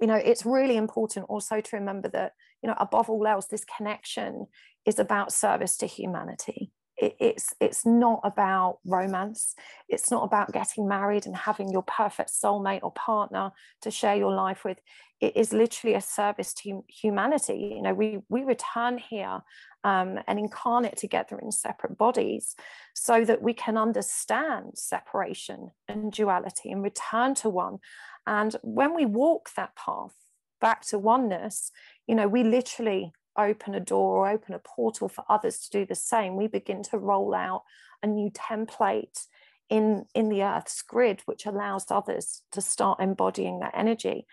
S3: you know, it's really important also to remember that, you know, above all else, this connection is about service to humanity. It's not about romance. It's not about getting married and having your perfect soulmate or partner to share your life with. It is literally a service to humanity. You know, we return here and incarnate together in separate bodies so that we can understand separation and duality and return to one. And when we walk that path back to oneness, you know, we literally open a door or open a portal for others to do the same. We begin to roll out a new template in the Earth's grid, which allows others to start embodying that energy.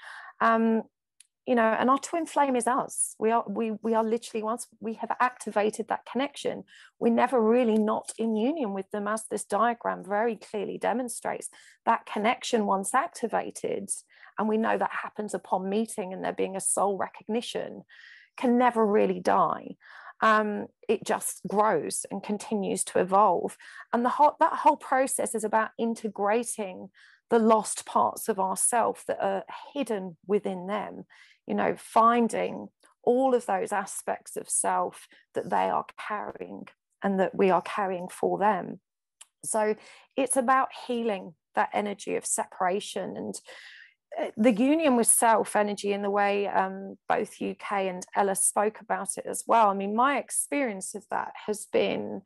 S3: You know, and our twin flame is us. We are literally, once we have activated that connection, we're never really not in union with them, as this diagram very clearly demonstrates. That connection, once activated, and we know that happens upon meeting and there being a soul recognition, can never really die. It just grows and continues to evolve. And that whole process is about integrating the lost parts of ourself that are hidden within them, you know, finding all of those aspects of self that they are carrying and that we are carrying for them. So it's about healing that energy of separation and the union with self energy in the way both UK and Ella spoke about it as well. I mean, my experience of that has been,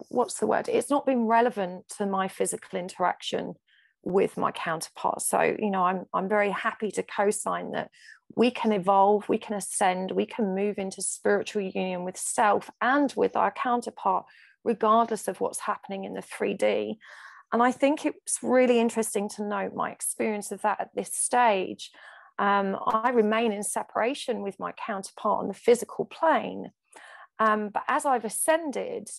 S3: what's the word? It's not been relevant to my physical interaction with my counterpart. So, you know, I'm very happy to co-sign that we can evolve, we can ascend, we can move into spiritual union with self and with our counterpart, regardless of what's happening in the 3D. And I think it's really interesting to note my experience of that at this stage. I remain in separation with my counterpart on the physical plane. But as I've ascended,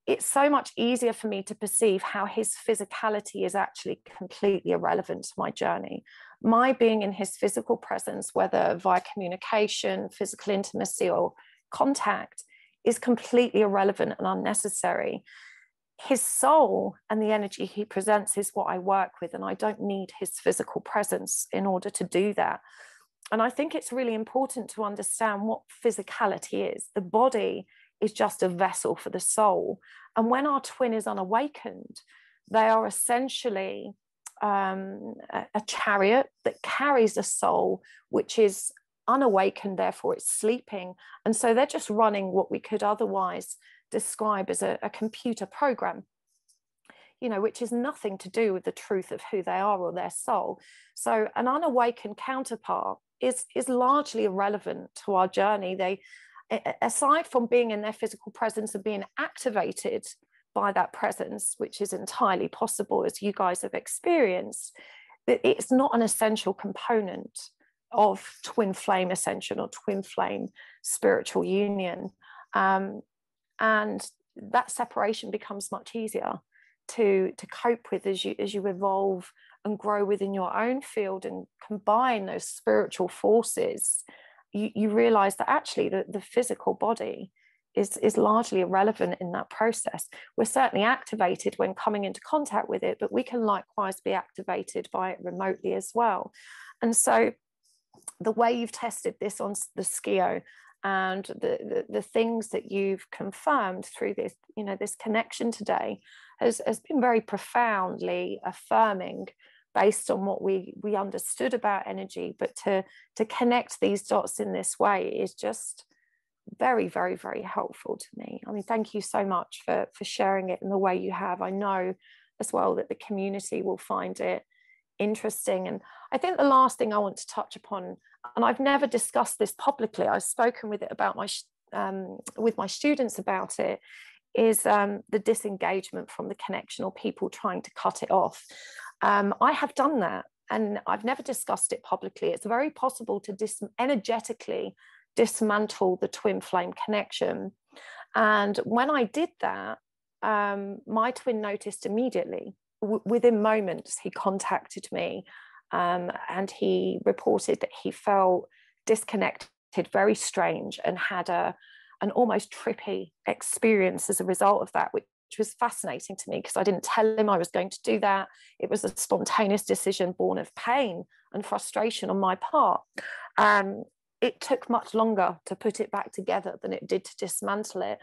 S3: it's so much easier for me to perceive how his physicality is actually completely irrelevant to my journey. My being in his physical presence, whether via communication, physical intimacy, or contact, is completely irrelevant and unnecessary. His soul and the energy he presents is what I work with, and I don't need his physical presence in order to do that. And I think it's really important to understand what physicality is. The body is just a vessel for the soul. And when our twin is unawakened, they are essentially a chariot that carries a soul, which is unawakened, therefore it's sleeping. And so they're just running what we could otherwise describe as a computer program, you know, which is nothing to do with the truth of who they are or their soul. So an unawakened counterpart is largely irrelevant to our journey. They, aside from being in their physical presence and being activated by that presence, which is entirely possible, as you guys have experienced, it's not an essential component of twin flame ascension or twin flame spiritual union. And that separation becomes much easier to cope with as you evolve and grow within your own field and combine those spiritual forces. You realize that actually the physical body is largely irrelevant in that process. We're certainly activated when coming into contact with it, but we can likewise be activated by it remotely as well. And so the way you've tested this on the SCIO and the things that you've confirmed through this, you know, this connection today has been very profoundly affirming based on what we understood about energy. But to connect these dots in this way is just very, very, very helpful to me. I mean, thank you so much for sharing it in the way you have. I know as well that the community will find it interesting. And I think the last thing I want to touch upon, and I've never discussed this publicly, I've spoken with it about with my students about it, is the disengagement from the connection, or people trying to cut it off. I have done that, and I've never discussed it publicly. It's very possible to energetically dismantle the twin flame connection. And when I did that, my twin noticed immediately. Within moments, he contacted me, and he reported that he felt disconnected, very strange, and had an almost trippy experience as a result of that, which was fascinating to me because I didn't tell him I was going to do that. It was a spontaneous decision born of pain and frustration on my part. It took much longer to put it back together than it did to dismantle it.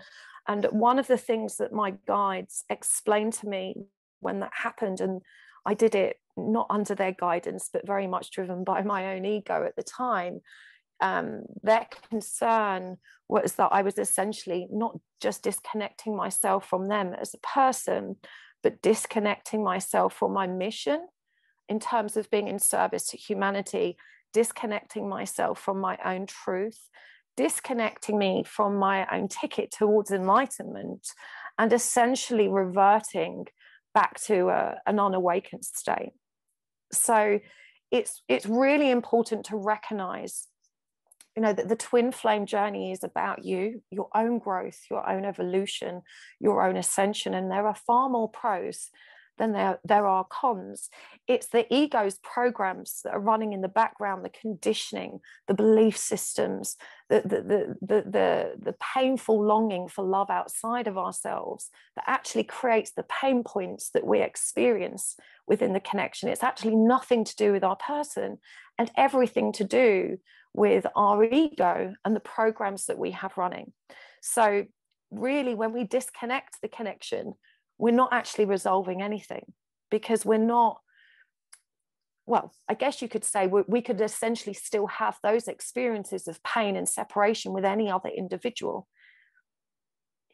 S3: And one of the things that my guides explained to me when that happened, and I did it not under their guidance, but very much driven by my own ego at the time, their concern was that I was essentially not just disconnecting myself from them as a person, but disconnecting myself from my mission in terms of being in service to humanity, disconnecting myself from my own truth, disconnecting me from my own ticket towards enlightenment, and essentially reverting back to an unawakened state. So it's really important to recognize, you know, that the twin flame journey is about you, your own growth, your own evolution, your own ascension. And there are far more pros than there are cons. It's the ego's programs that are running in the background, the conditioning, the belief systems, the painful longing for love outside of ourselves that actually creates the pain points that we experience within the connection. It's actually nothing to do with our person and everything to do with our ego and the programs that we have running. So really, when we disconnect the connection, we're not actually resolving anything, because we're not, well, I guess you could say we could essentially still have those experiences of pain and separation with any other individual.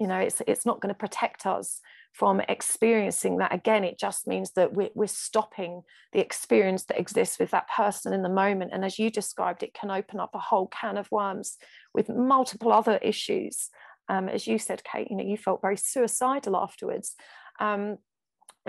S3: You know, it's not going to protect us from experiencing that again. It just means that we're stopping the experience that exists with that person in the moment. And as you described, it can open up a whole can of worms with multiple other issues. As you said, Kate, you know, you felt very suicidal afterwards. And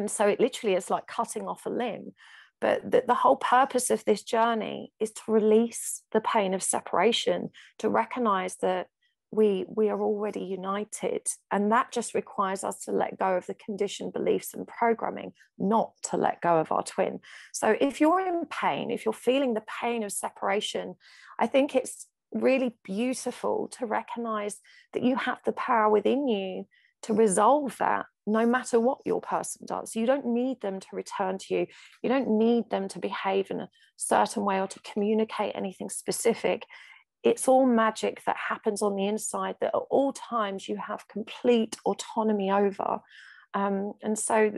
S3: so it literally is like cutting off a limb. But the whole purpose of this journey is to release the pain of separation, to recognize that we are already united. And that just requires us to let go of the conditioned beliefs and programming, not to let go of our twin. So if you're in pain, if you're feeling the pain of separation, I think it's really beautiful to recognize that you have the power within you to resolve that, no matter what your person does. You don't need them to return to you. You don't need them to behave in a certain way or to communicate anything specific. It's all magic that happens on the inside that at all times you have complete autonomy over. And so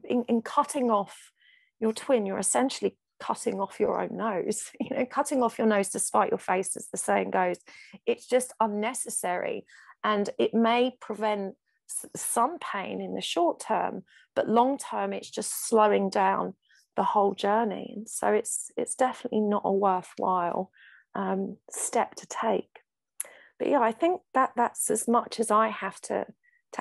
S3: in cutting off your twin, you're essentially cutting off your own nose, you know, cutting off your nose to spite your face, as the saying goes. It's just unnecessary, and it may prevent some pain in the short term, but long term it's just slowing down the whole journey. And so it's definitely not a worthwhile step to take. But yeah, I think that's as much as I have to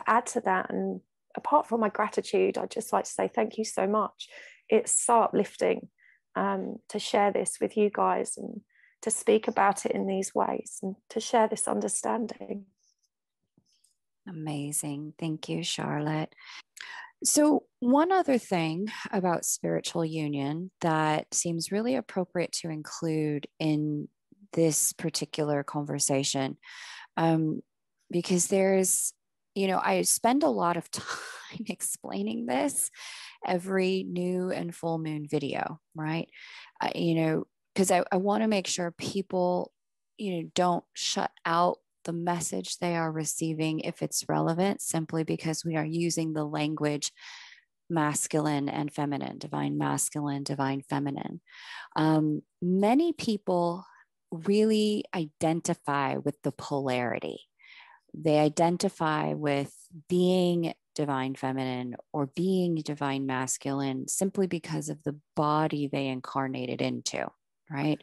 S3: add to that. And apart from my gratitude, I'd just like to say thank you so much. It's so uplifting to share this with you guys and to speak about it in these ways and to share this understanding.
S1: Amazing. Thank you, Charlotte. So one other thing about spiritual union that seems really appropriate to include in this particular conversation, because there's, you know, I spend a lot of time explaining this every new and full moon video, right? You know, because I want to make sure people, you know, don't shut out the message they are receiving if it's relevant, simply because we are using the language masculine and feminine, divine masculine, divine feminine. Many people really identify with the polarity. They identify with being divine feminine or being divine masculine simply because of the body they incarnated into, right?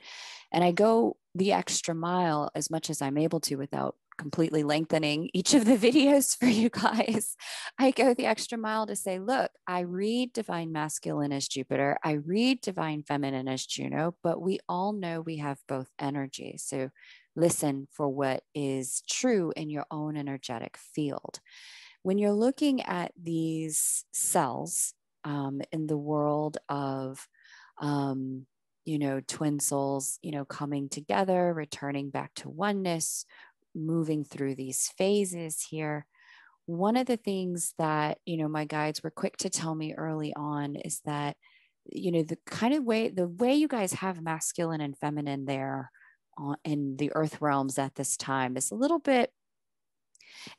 S1: And I go the extra mile as much as I'm able to without completely lengthening each of the videos for you guys. I go the extra mile to say, look, I read divine masculine as Jupiter, I read divine feminine as Juno, but we all know we have both energies. So listen for what is true in your own energetic field. When you're looking at these cells in the world of, twin souls, coming together, returning back to oneness, moving through these phases here, one of the things that, my guides were quick to tell me early on is that, the way you guys have masculine and feminine there in the earth realms at this time is a little bit,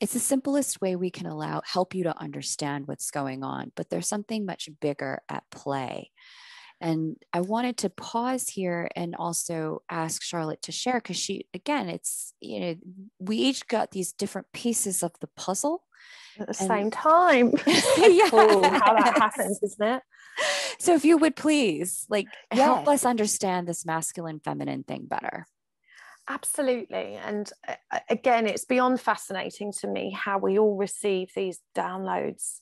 S1: it's the simplest way we can help you to understand what's going on, but there's something much bigger at play. And I wanted to pause here and also ask Charlotte to share, because it's, we each got these different pieces of the puzzle
S3: at the same time.
S1: Yeah.
S3: Cool how that happens, isn't it?
S1: So if you would please, help us understand this masculine feminine thing better.
S3: Absolutely. And again, it's beyond fascinating to me how we all receive these downloads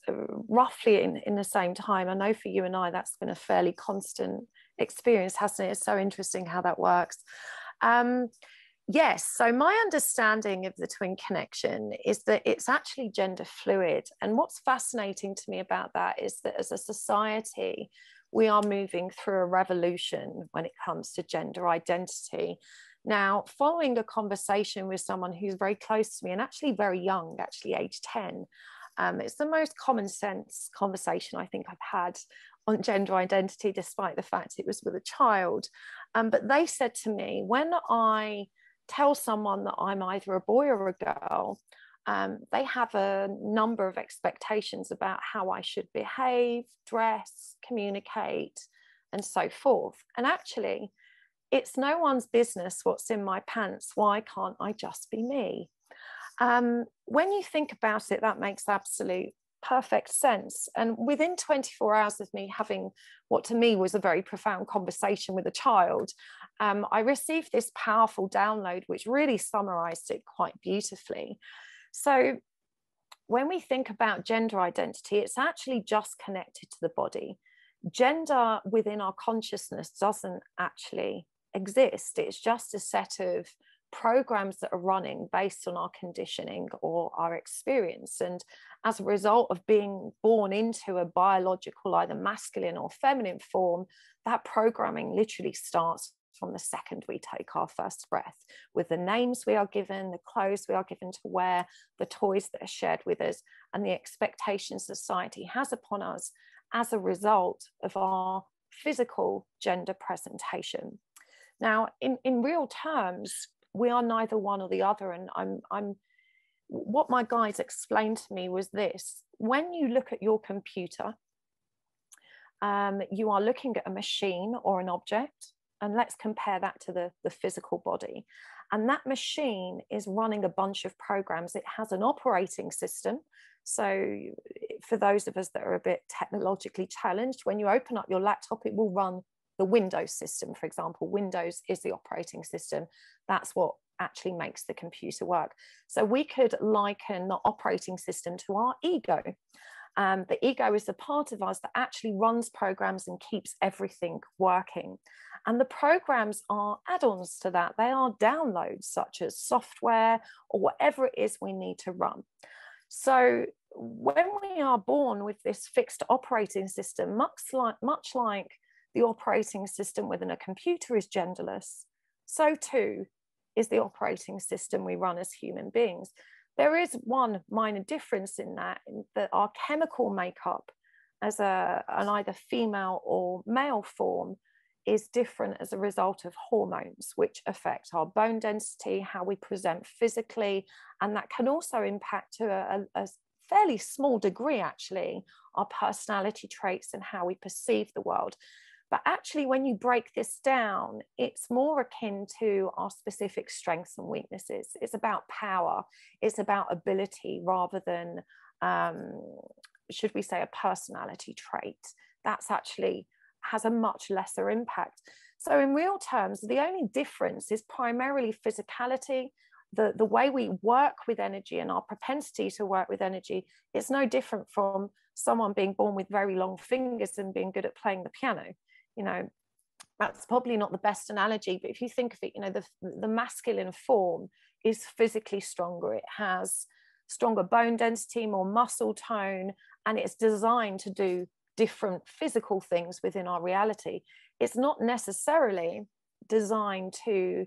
S3: roughly in the same time. I know for you and I, that's been a fairly constant experience, hasn't it? It's so interesting how that works. Yes, so my understanding of the twin connection is that it's actually gender fluid. And what's fascinating to me about that is that as a society, we are moving through a revolution when it comes to gender identity. Now, following a conversation with someone who's very close to me and actually very young, actually age 10, it's the most common sense conversation I think I've had on gender identity, despite the fact it was with a child. But they said to me, when I tell someone that I'm either a boy or a girl, they have a number of expectations about how I should behave, dress, communicate, and so forth. And actually, it's no one's business what's in my pants. Why can't I just be me? When you think about it, that makes absolute perfect sense. And within 24 hours of me having what to me was a very profound conversation with a child, I received this powerful download, which really summarized it quite beautifully. So when we think about gender identity, it's actually just connected to the body. Gender within our consciousness doesn't actually exist. It's just a set of programs that are running based on our conditioning or our experience. And as a result of being born into a biological, either masculine or feminine form, that programming literally starts from the second we take our first breath, with the names we are given, the clothes we are given to wear, the toys that are shared with us, and the expectations society has upon us as a result of our physical gender presentation. Now, in real terms, we are neither one or the other. And what my guides explained to me was this: when you look at your computer, you are looking at a machine or an object, and let's compare that to the physical body. And that machine is running a bunch of programs. It has an operating system. So for those of us that are a bit technologically challenged, when you open up your laptop, it will run the Windows system, for example. Windows is the operating system. That's what actually makes the computer work. So we could liken the operating system to our ego. The ego is the part of us that actually runs programs and keeps everything working. And the programs are add-ons to that. They are downloads such as software or whatever it is we need to run. So when we are born with this fixed operating system, much like the operating system within a computer is genderless, so too is the operating system we run as human beings. There is one minor difference in that our chemical makeup as an either female or male form is different as a result of hormones, which affect our bone density, how we present physically, and that can also impact to a fairly small degree, actually, our personality traits and how we perceive the world. But actually, when you break this down, it's more akin to our specific strengths and weaknesses. It's about power, it's about ability, rather than, should we say, a personality trait. That's actually has a much lesser impact. So in real terms, the only difference is primarily physicality. The way we work with energy and our propensity to work with energy is no different from someone being born with very long fingers and being good at playing the piano. You know, that's probably not the best analogy, but if you think of it, you know, the masculine form is physically stronger. It has stronger bone density, more muscle tone, and it's designed to do different physical things within our reality. It's not necessarily designed to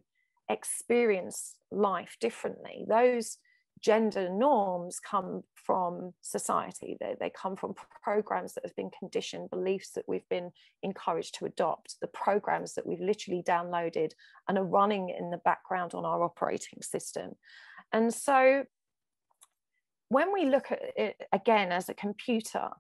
S3: experience life differently. Those gender norms come from society. They come from programs that have been conditioned, beliefs that we've been encouraged to adopt, the programs that we've literally downloaded and are running in the background on our operating system. And so when we look at it again as a computer,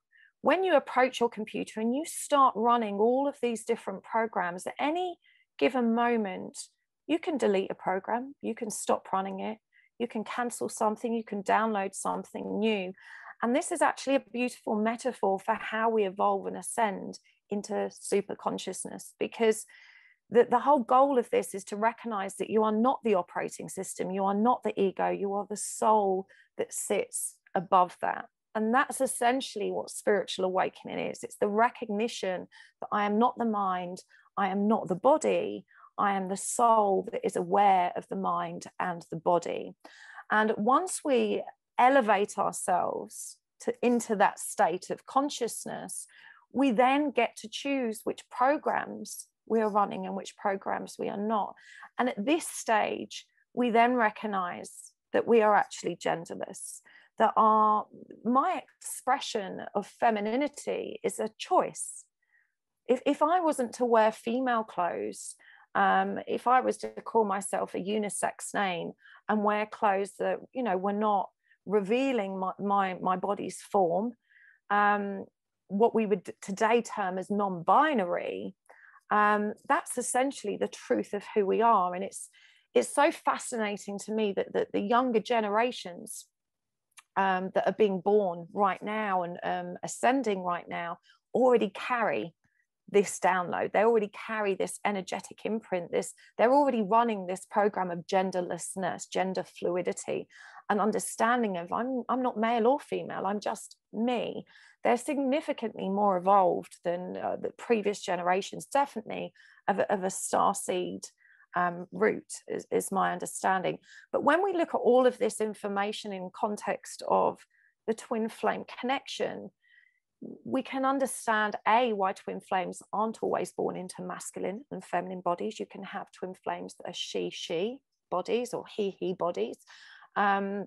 S3: when you approach your computer and you start running all of these different programs, at any given moment, you can delete a program, you can stop running it, you can cancel something, you can download something new. And this is actually a beautiful metaphor for how we evolve and ascend into super consciousness, because the whole goal of this is to recognize that you are not the operating system, you are not the ego, you are the soul that sits above that. And that's essentially what spiritual awakening is. It's the recognition that I am not the mind, I am not the body, I am the soul that is aware of the mind and the body. And once we elevate ourselves into that state of consciousness, we then get to choose which programs we are running and which programs we are not. And at this stage, we then recognize that we are actually genderless, that my expression of femininity is a choice. If I wasn't to wear female clothes, if I was to call myself a unisex name and wear clothes that, you know, were not revealing my body's form, what we would today term as non-binary, that's essentially the truth of who we are. And it's so fascinating to me that the younger generations that are being born right now and ascending right now already carry this download. They already carry this energetic imprint. They're already running this program of genderlessness, gender fluidity, an understanding of I'm not male or female, I'm just me. They're significantly more evolved than the previous generations, definitely of a starseed route is my understanding. But when we look at all of this information in context of the twin flame connection, we can understand why twin flames aren't always born into masculine and feminine bodies. You can have twin flames that are she bodies or he bodies, but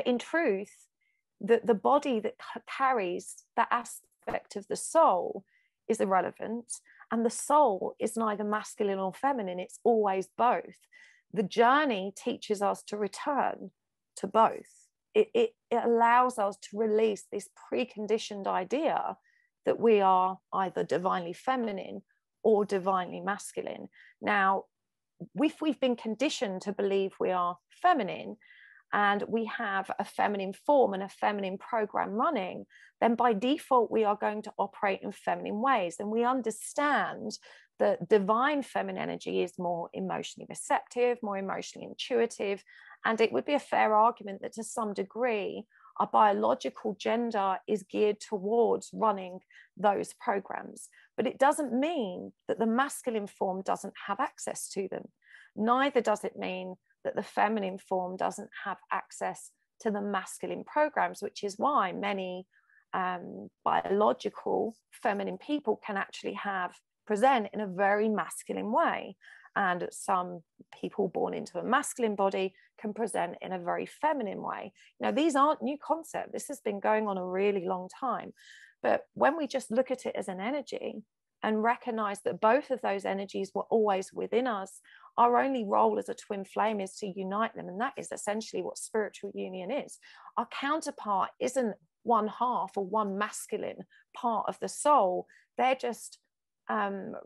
S3: in truth the body that carries that aspect of the soul is irrelevant, and the soul is neither masculine or feminine, it's always both. The journey teaches us to return to both. It allows us to release this preconditioned idea that we are either divinely feminine or divinely masculine. Now, if we've been conditioned to believe we are feminine and we have a feminine form and a feminine program running, then by default we are going to operate in feminine ways. And we understand that divine feminine energy is more emotionally receptive, more emotionally intuitive. And it would be a fair argument that to some degree, our biological gender is geared towards running those programs. But it doesn't mean that the masculine form doesn't have access to them. Neither does it mean that the feminine form doesn't have access to the masculine programs, which is why many biological feminine people can actually present in a very masculine way. And some people born into a masculine body can present in a very feminine way. You know, these aren't new concepts. This has been going on a really long time. But when we just look at it as an energy and recognize that both of those energies were always within us, our only role as a twin flame is to unite them. And that is essentially what spiritual union is. Our counterpart isn't one half or one masculine part of the soul. They're just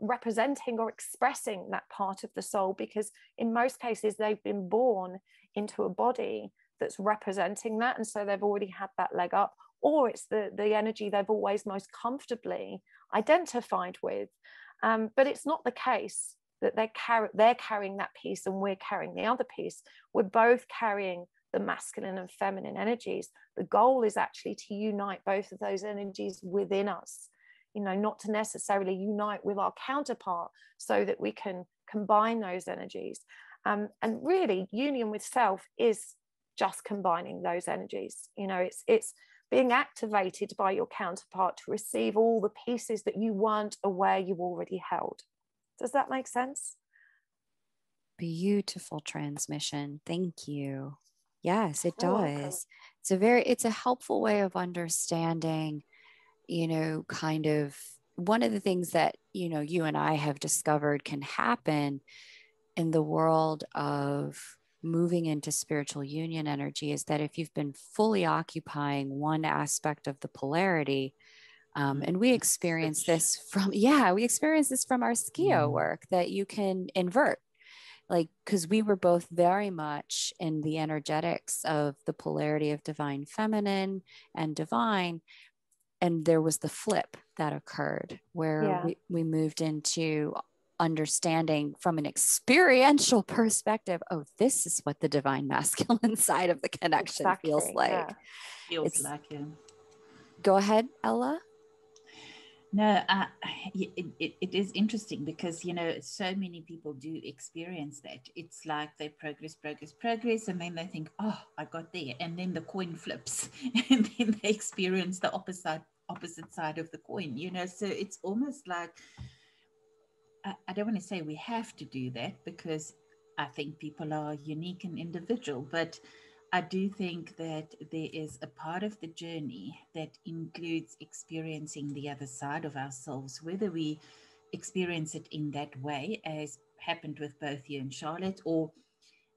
S3: representing or expressing that part of the soul, because in most cases they've been born into a body that's representing that, and so they've already had that leg up, or it's the energy they've always most comfortably identified with. But it's not the case that they're carrying that piece and we're carrying the other piece. We're both carrying the masculine and feminine energies. The goal is actually to unite both of those energies within us, you know, not to necessarily unite with our counterpart so that we can combine those energies. And really, union with self is just combining those energies. You know, it's being activated by your counterpart to receive all the pieces that you weren't aware you already held. Does that make sense?
S1: Beautiful transmission. Thank you. Yes, it
S3: You're
S1: does.
S3: welcome.
S1: It's a helpful way of understanding, you know, kind of one of the things that, you know, you and I have discovered can happen in the world of moving into spiritual union energy is that if you've been fully occupying one aspect of the polarity, and we experience this from, we experience this from our skio work, that you can invert, like, because we were both very much in the energetics of the polarity of divine feminine and divine. And there was the flip that occurred where we moved into understanding from an experiential perspective, oh, this is what the divine masculine side of the connection feels like. Go ahead, Ella.
S2: No, it is interesting because, you know, so many people do experience that. It's like they progress, and then they think, oh, I got there. And then the coin flips and then they experience the opposite side of the coin, you know. So it's almost like, I don't want to say we have to do that because I think people are unique and individual, but I do think that there is a part of the journey that includes experiencing the other side of ourselves, whether we experience it in that way, as happened with both you and Charlotte, or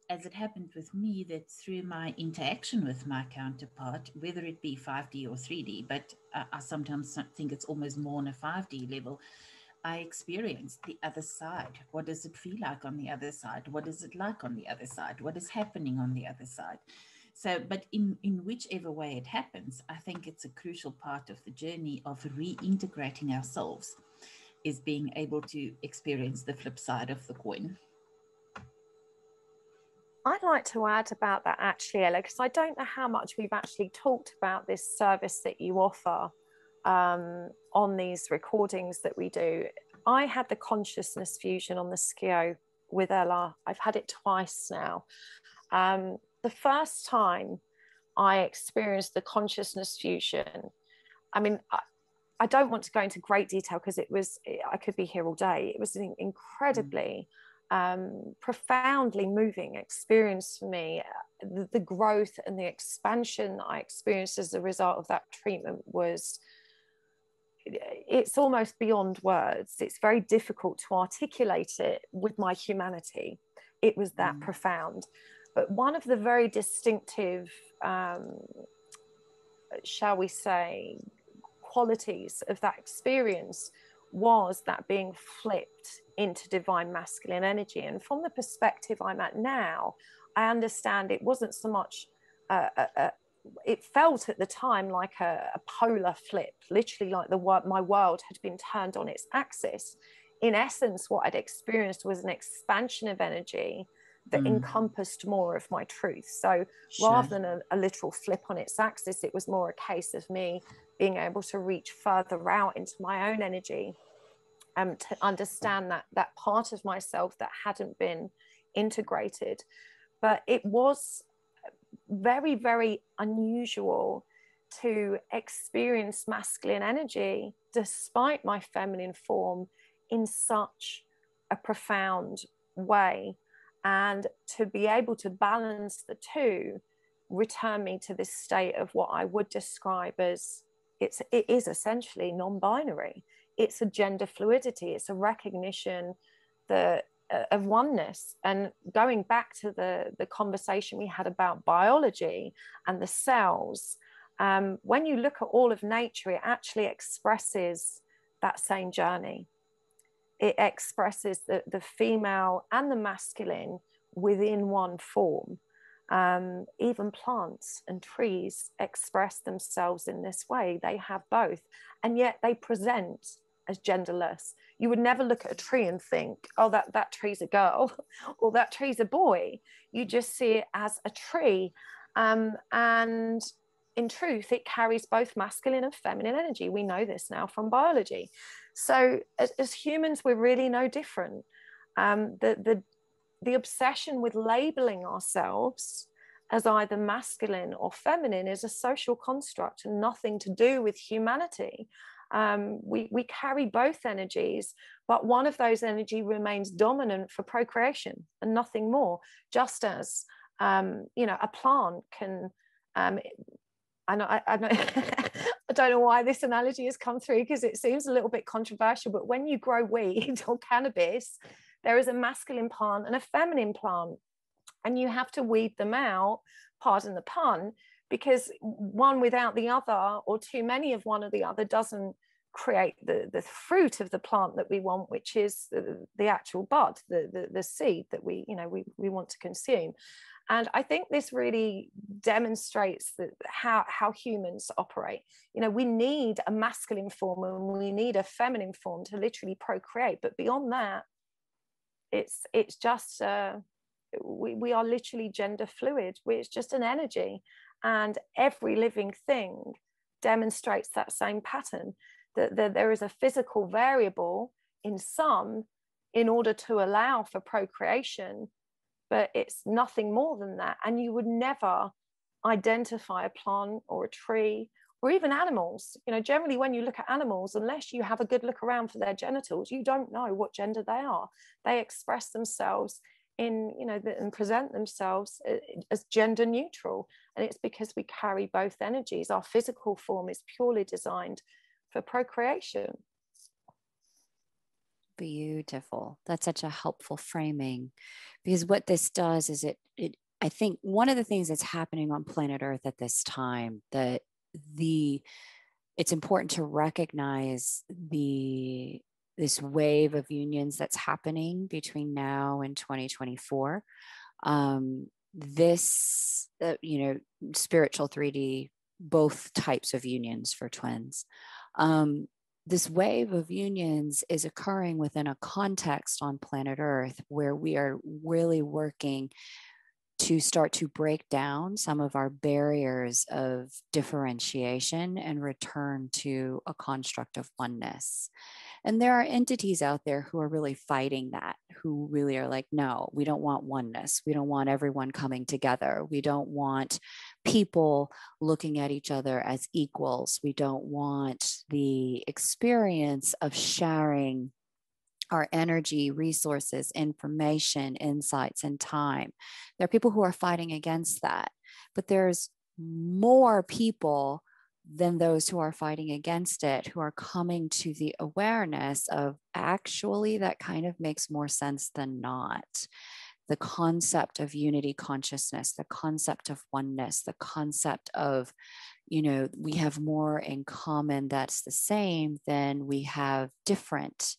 S2: as it happened with me, that through my interaction with my counterpart, whether it be 5D or 3D, but I sometimes think it's almost more on a 5D level, I experienced the other side. What does it feel like on the other side? What is it like on the other side? What is happening on the other side? So, but in whichever way it happens, I think it's a crucial part of the journey of reintegrating ourselves, is being able to experience the flip side of the coin.
S3: I'd like to add about that actually, Ella, because I don't know how much we've actually talked about this service that you offer on these recordings that we do. I had the consciousness fusion on the skio with Ella. I've had it twice now. The first time I experienced the consciousness fusion, I mean, I don't want to go into great detail because I could be here all day. It was an incredibly profoundly moving experience for me. The growth and the expansion I experienced as a result of that treatment it's almost beyond words. It's very difficult to articulate it with my humanity. It was that profound. But one of the very distinctive, shall we say, qualities of that experience was that being flipped into divine masculine energy. And from the perspective I'm at now, I understand it wasn't so much it felt at the time like a polar flip, literally like my world had been turned on its axis. In essence, what I'd experienced was an expansion of energy that encompassed more of my truth. So rather than a literal flip on its axis, it was more a case of me being able to reach further out into my own energy and to understand that part of myself that hadn't been integrated. But it was very, very unusual to experience masculine energy despite my feminine form in such a profound way, and to be able to balance the two return me to this state of what I would describe as it is essentially non-binary. It's a gender fluidity. It's a recognition that of oneness. And going back to the conversation we had about biology and the cells, when you look at all of nature, it actually expresses that same journey. it expresses the female and the masculine within one form. Even plants and trees express themselves in this way. They have both, and yet they present as genderless. You would never look at a tree and think, oh, that tree's a girl or that tree's a boy. You just see it as a tree. And in truth, it carries both masculine and feminine energy. We know this now from biology. So as humans, we're really no different. The obsession with labeling ourselves as either masculine or feminine is a social construct and nothing to do with humanity. We carry both energies, but one of those energy remains dominant for procreation and nothing more. Just as a plant can. I know I don't know why this analogy has come through, because it seems a little bit controversial. But when you grow weed or cannabis, there is a masculine plant and a feminine plant, and you have to weed them out, pardon the pun, because one without the other, or too many of one or the other, doesn't create the fruit of the plant that we want, which is the actual bud, the seed that we want to consume. And I think this really demonstrates how humans operate. We need a masculine form and we need a feminine form to literally procreate. But beyond that, it's just we are literally gender fluid. It's just an energy, and every living thing demonstrates that same pattern. That there is a physical variable in some in order to allow for procreation, but it's nothing more than that. And you would never identify a plant or a tree or even animals. Generally when you look at animals, unless you have a good look around for their genitals, you don't know what gender they are. They express themselves and present themselves as gender neutral. And it's because we carry both energies. Our physical form is purely designed for procreation.
S1: Beautiful. That's such a helpful framing, because what this does is I think one of the things that's happening on planet Earth at this time, that it's important to recognize this wave of unions that's happening between now and 2024. This spiritual 3D, both types of unions for twins. This wave of unions is occurring within a context on planet Earth where we are really working to start to break down some of our barriers of differentiation and return to a construct of oneness. And there are entities out there who are really fighting that, who really are like, no, we don't want oneness. We don't want everyone coming together. We don't want people looking at each other as equals. We don't want the experience of sharing our energy, resources, information, insights, and time. There are people who are fighting against that, but there's more people than those who are fighting against it, who are coming to the awareness of actually that kind of makes more sense than not. The concept of unity consciousness, the concept of oneness, the concept of, we have more in common that's the same than we have different.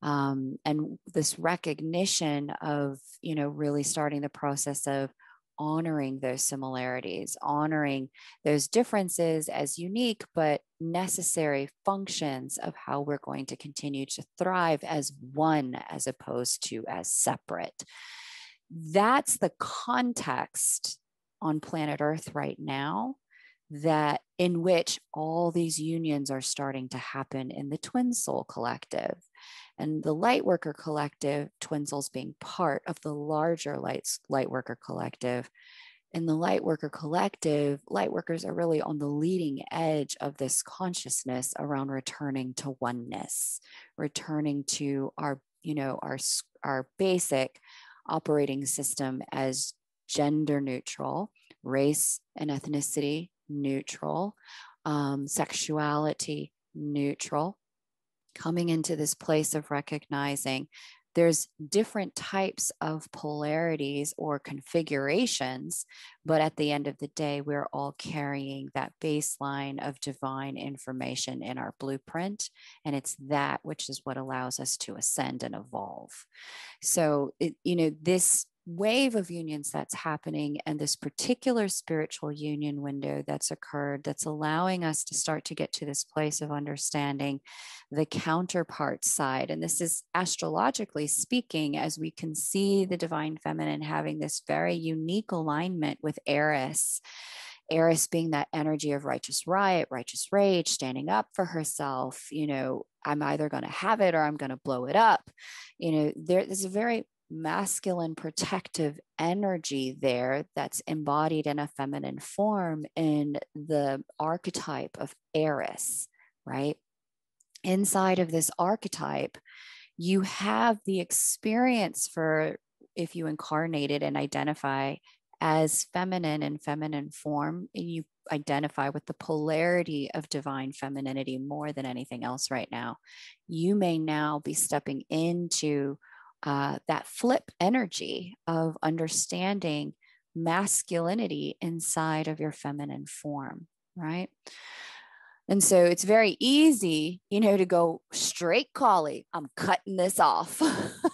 S1: And this recognition of, really starting the process of honoring those similarities, honoring those differences as unique but necessary functions of how we're going to continue to thrive as one as opposed to as separate. That's the context on planet Earth right now, that in which all these unions are starting to happen in the Twin Soul Collective. And the Lightworker Collective, Twin Souls being part of the larger Lightworker Collective. In the Lightworker Collective, Lightworkers are really on the leading edge of this consciousness around returning to oneness, returning to our basic operating system as gender neutral, race and ethnicity neutral, sexuality neutral, coming into this place of recognizing there's different types of polarities or configurations, but at the end of the day, we're all carrying that baseline of divine information in our blueprint. And it's that which is what allows us to ascend and evolve. So, this wave of unions that's happening and this particular spiritual union window that's occurred, that's allowing us to start to get to this place of understanding the counterpart side. And this is astrologically speaking, as we can see the divine feminine having this very unique alignment with Eris. Eris being that energy of righteous riot, righteous rage, standing up for herself. I'm either going to have it or I'm going to blow it up. There's a very masculine protective energy there that's embodied in a feminine form in the archetype of Eris, right? Inside of this archetype, you have the experience for, if you incarnate it and identify as feminine and feminine form, and you identify with the polarity of divine femininity more than anything else right now, you may now be stepping into that flip energy of understanding masculinity inside of your feminine form, right? And so it's very easy, to go straight collie. I'm cutting this off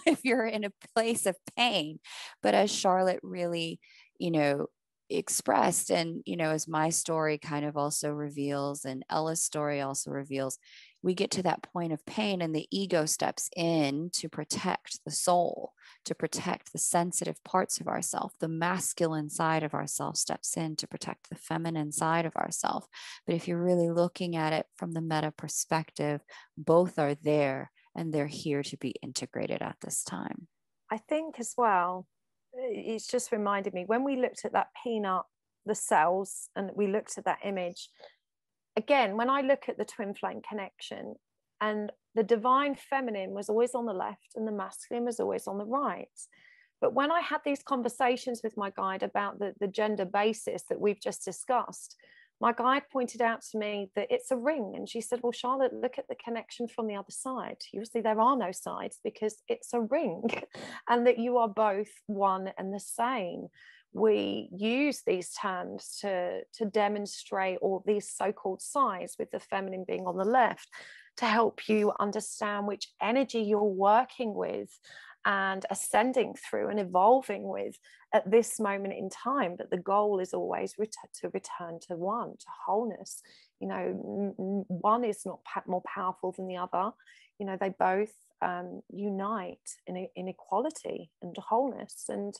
S1: if you're in a place of pain. But as Charlotte really, expressed, and, as my story kind of also reveals, and Ella's story also reveals, we get to that point of pain and the ego steps in to protect the soul, to protect the sensitive parts of ourselves. The masculine side of ourselves steps in to protect the feminine side of ourselves. But if you're really looking at it from the meta perspective, both are there and they're here to be integrated at this time.
S3: I think as well, it's just reminded me, when we looked at that peanut, the cells, and we looked at that image, again, when I look at the twin flame connection, and the divine feminine was always on the left and the masculine was always on the right. But when I had these conversations with my guide about the gender basis that we've just discussed, my guide pointed out to me that it's a ring. And she said, well, Charlotte, look at the connection from the other side. Usually there are no sides because it's a ring and that you are both one and the same. We use these terms to demonstrate all these so-called sides, with the feminine being on the left, to help you understand which energy you're working with and ascending through and evolving with at this moment in time. But the goal is always to return to one, to wholeness. One is not more powerful than the other. They both unite in equality and wholeness. And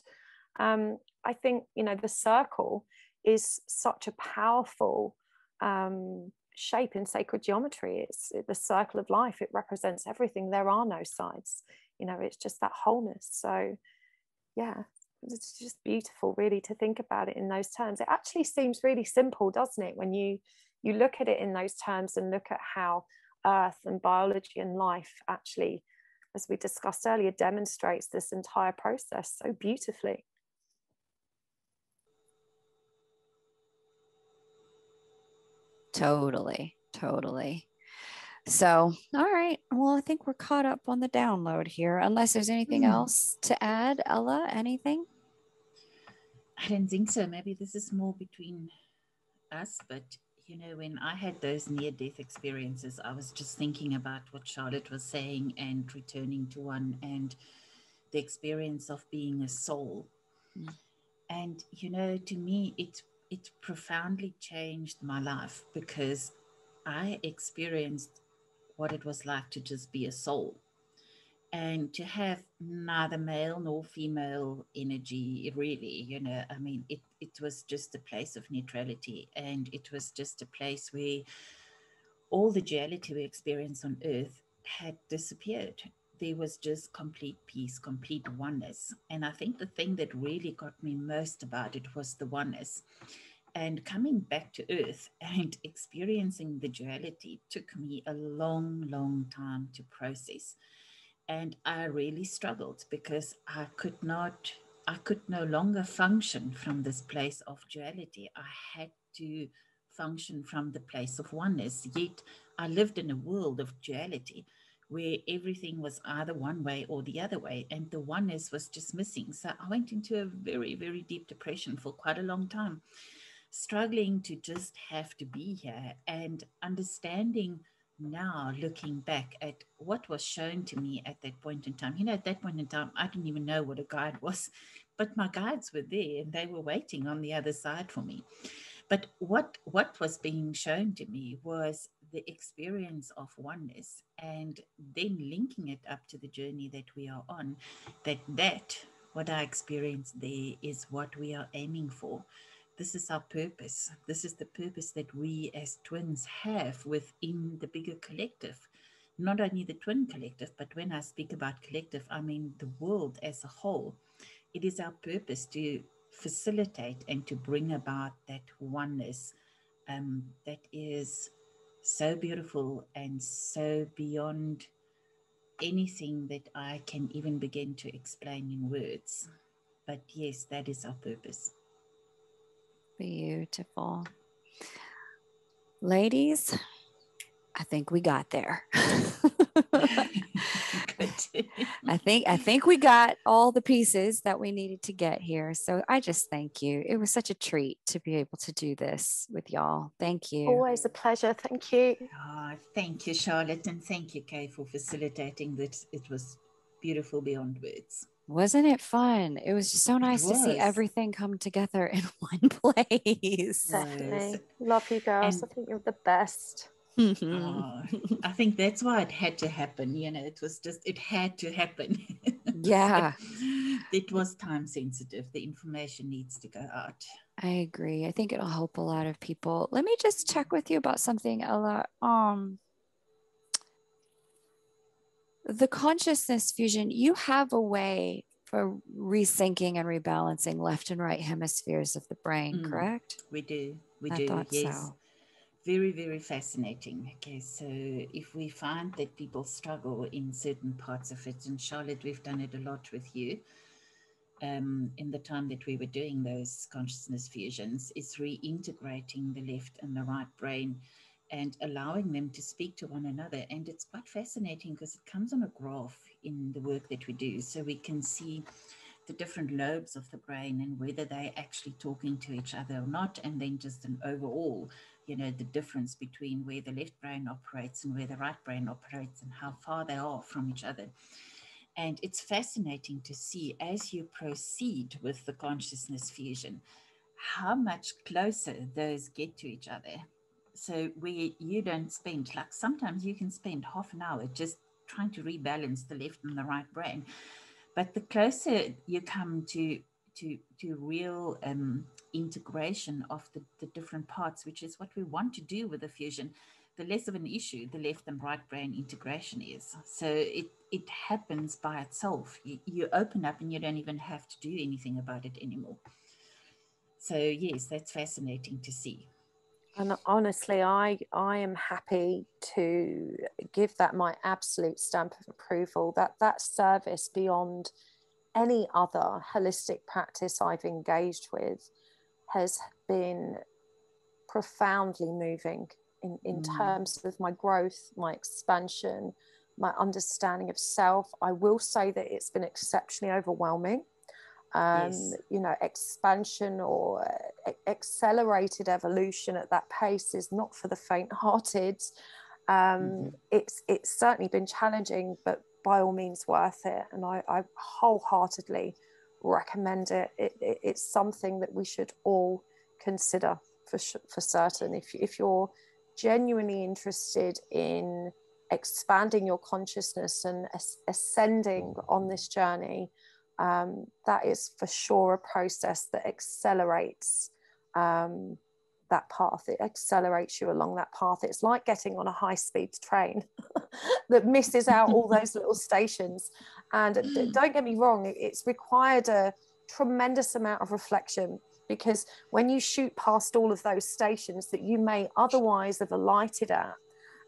S3: I think, the circle is such a powerful shape in sacred geometry. It's the circle of life. It represents everything. There are no sides. It's just that wholeness. So yeah, it's just beautiful really to think about it in those terms. It actually seems really simple, doesn't it, when you look at it in those terms and look at how earth and biology and life actually, as we discussed earlier, demonstrates this entire process so beautifully.
S1: Totally. So, all right. Well, I think we're caught up on the download here, unless there's anything else to add. Ella, anything?
S2: I don't think so. Maybe this is more between us, but when I had those near-death experiences, I was just thinking about what Charlotte was saying and returning to one, and the experience of being a soul. And to me, it profoundly changed my life, because I experienced what it was like to just be a soul, and to have neither male nor female energy, really. It was just a place of neutrality, and it was just a place where all the duality we experience on earth had disappeared. There was just complete peace, complete oneness. And I think the thing that really got me most about it was the oneness. And coming back to earth and experiencing the duality took me a long, long time to process. And I really struggled, because I could no longer function from this place of duality. I had to function from the place of oneness. Yet I lived in a world of duality, where everything was either one way or the other way, and the oneness was just missing. So I went into a very, very deep depression for quite a long time, struggling to just have to be here, and understanding now, looking back at what was shown to me at that point in time. At that point in time, I didn't even know what a guide was, but my guides were there and they were waiting on the other side for me. But what was being shown to me was the experience of oneness, and then linking it up to the journey that we are on, that what I experienced there is what we are aiming for. This is our purpose. This is the purpose that we as twins have within the bigger collective. Not only the twin collective, but when I speak about collective, I mean the world as a whole. It is our purpose to facilitate and to bring about that oneness that is so beautiful and so beyond anything that I can even begin to explain in words. But yes, that is our purpose.
S1: Beautiful. Ladies, I think we got there.
S2: Good.
S1: I think we got all the pieces that we needed to get here. So I just thank you. It was such a treat to be able to do this with y'all. Thank you.
S3: Always a pleasure. Thank you.
S2: Oh, thank you, Charlotte, and thank you, Kay, for facilitating this. It was beautiful beyond words.
S1: Wasn't it fun? It was just so nice to see everything come together in one place.
S3: Definitely. Love you girls. I think you're the best.
S2: Oh, I think that's why it had to happen. It had to happen.
S1: Yeah.
S2: It was time sensitive. The information needs to go out.
S1: I agree. I think it'll help a lot of people. Let me just check with you about something, Ella. The consciousness fusion, you have a way for resyncing and rebalancing left and right hemispheres of the brain, correct?
S2: We do.
S1: I thought
S2: yes.
S1: So.
S2: Very, very fascinating. Okay, so if we find that people struggle in certain parts of it, and Charlotte, we've done it a lot with you in the time that we were doing those consciousness fusions, is reintegrating the left and the right brain and allowing them to speak to one another. And it's quite fascinating because it comes on a graph in the work that we do. So we can see the different lobes of the brain and whether they're actually talking to each other or not, and then just an overall, the difference between where the left brain operates and where the right brain operates and how far they are from each other. And it's fascinating to see as you proceed with the consciousness fusion, how much closer those get to each other. So where you don't spend, like sometimes you can spend half an hour just trying to rebalance the left and the right brain. But the closer you come to real integration of the different parts, which is what we want to do with the fusion, the less of an issue the left and right brain integration is. So it happens by itself. You open up and you don't even have to do anything about it anymore. So yes, that's fascinating to see.
S3: And honestly, I am happy to give that my absolute stamp of approval, that service beyond any other holistic practice I've engaged with has been profoundly moving in terms of my growth, my expansion, my understanding of self. I will say that it's been exceptionally overwhelming.
S2: Yes.
S3: Expansion or accelerated evolution at that pace is not for the faint-hearted. It's certainly been challenging, but by all means worth it. And I wholeheartedly recommend it. It's something that we should all consider for certain. If you're genuinely interested in expanding your consciousness and ascending on this journey, that is for sure a process that accelerates that path. It accelerates you along that path. It's like getting on a high-speed train that misses out all those little stations. And don't get me wrong, it's required a tremendous amount of reflection, because when you shoot past all of those stations that you may otherwise have alighted at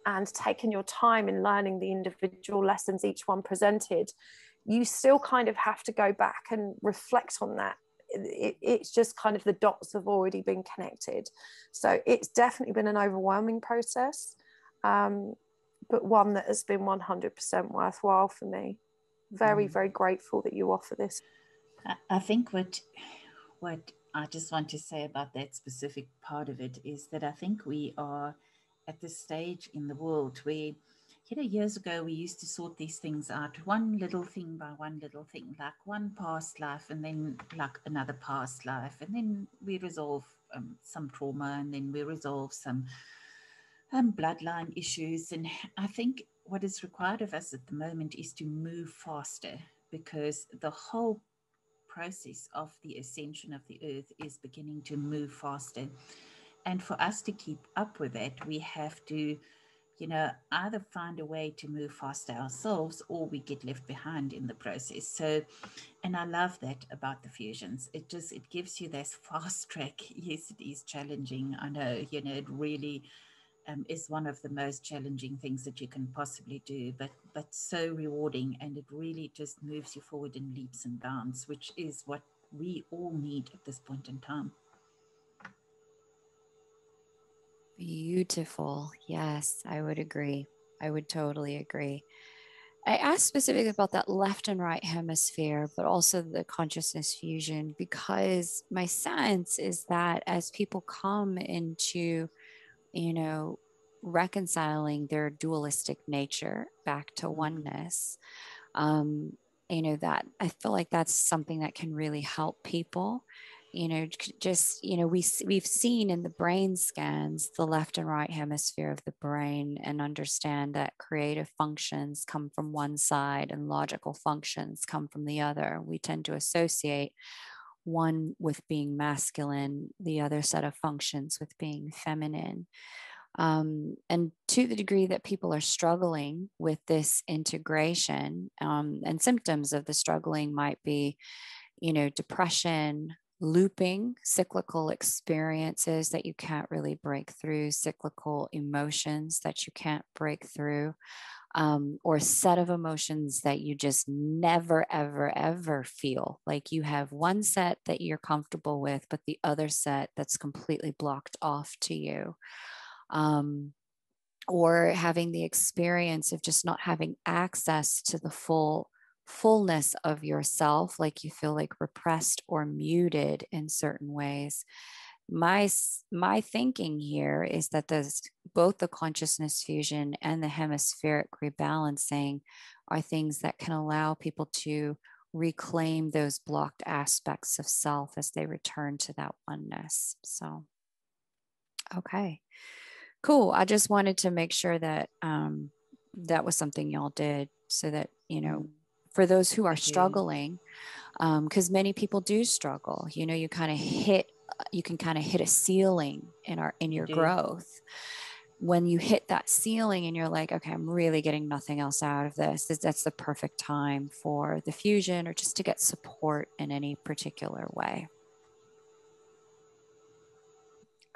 S3: and taken your time in learning the individual lessons each one presented, you still kind of have to go back and reflect on that. It's just kind of the dots have already been connected. So it's definitely been an overwhelming process. but one that has been 100% worthwhile for me. Very, very grateful that you offer this.
S2: I think what I just want to say about that specific part of it is that I think we are at this stage in the world where, years ago we used to sort these things out one little thing by one little thing, like one past life and then like another past life, and then we resolve some trauma, and then we resolve some bloodline issues. And I think what is required of us at the moment is to move faster, because the whole process of the ascension of the earth is beginning to move faster. And for us to keep up with that, we have to, either find a way to move faster ourselves, or we get left behind in the process. So, and I love that about the fusions. It gives you this fast track. Yes, it is challenging. I know, it really is one of the most challenging things that you can possibly do, but so rewarding, and it really just moves you forward in leaps and bounds, which is what we all need at this point in time.
S1: Beautiful. Yes, I would agree. I would totally agree. I asked specifically about that left and right hemisphere, but also the consciousness fusion, because my sense is that as people come into, reconciling their dualistic nature back to oneness, that I feel like that's something that can really help people. We've seen in the brain scans the left and right hemisphere of the brain, and understand that creative functions come from one side and logical functions come from the other. We tend to associate one with being masculine, the other set of functions with being feminine. And to the degree that people are struggling with this integration, and symptoms of the struggling might be, depression, looping, cyclical experiences that you can't really break through, cyclical emotions that you can't break through, or a set of emotions that you just never, ever, ever feel. Like you have one set that you're comfortable with, but the other set that's completely blocked off to you. Or having the experience of just not having access to the fullness of yourself, like you feel like repressed or muted in certain ways. My thinking here is that both the consciousness fusion and the hemispheric rebalancing are things that can allow people to reclaim those blocked aspects of self as they return to that oneness. So, okay. Cool. I just wanted to make sure that that was something y'all did, so that, for those who are struggling, because many people do struggle, you can kind of hit a ceiling in your growth. When you hit that ceiling and you're like, okay, I'm really getting nothing else out of this, that's the perfect time for the fusion, or just to get support in any particular way.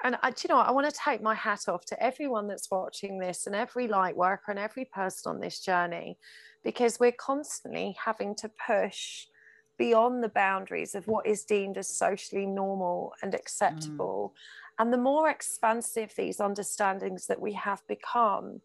S3: And I want to take my hat off to everyone that's watching this, and every light worker and every person on this journey, because we're constantly having to push beyond the boundaries of what is deemed as socially normal and acceptable. And the more expansive these understandings that we have become,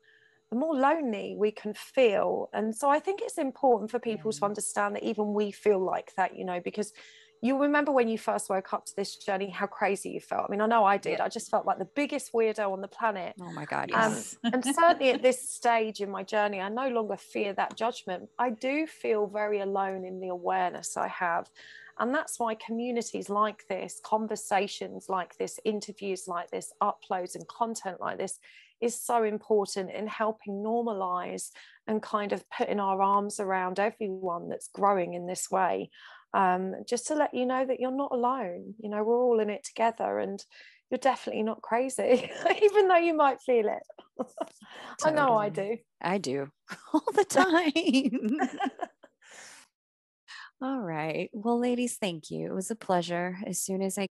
S3: the more lonely we can feel. And so I think it's important for people to understand that even we feel like that, because you remember when you first woke up to this journey, how crazy you felt. I mean, I know I did. I just felt like the biggest weirdo on the planet.
S1: Oh my God, yes.
S3: And certainly at this stage in my journey, I no longer fear that judgment. I do feel very alone in the awareness I have. And that's why communities like this, conversations like this, interviews like this, uploads and content like this is so important in helping normalize and kind of putting our arms around everyone that's growing in this way. Just to let you know that you're not alone. We're all in it together, and you're definitely not crazy, even though you might feel it. I know I do.
S1: I do all the time. All right. Well, ladies, thank you. It was a pleasure. As soon as I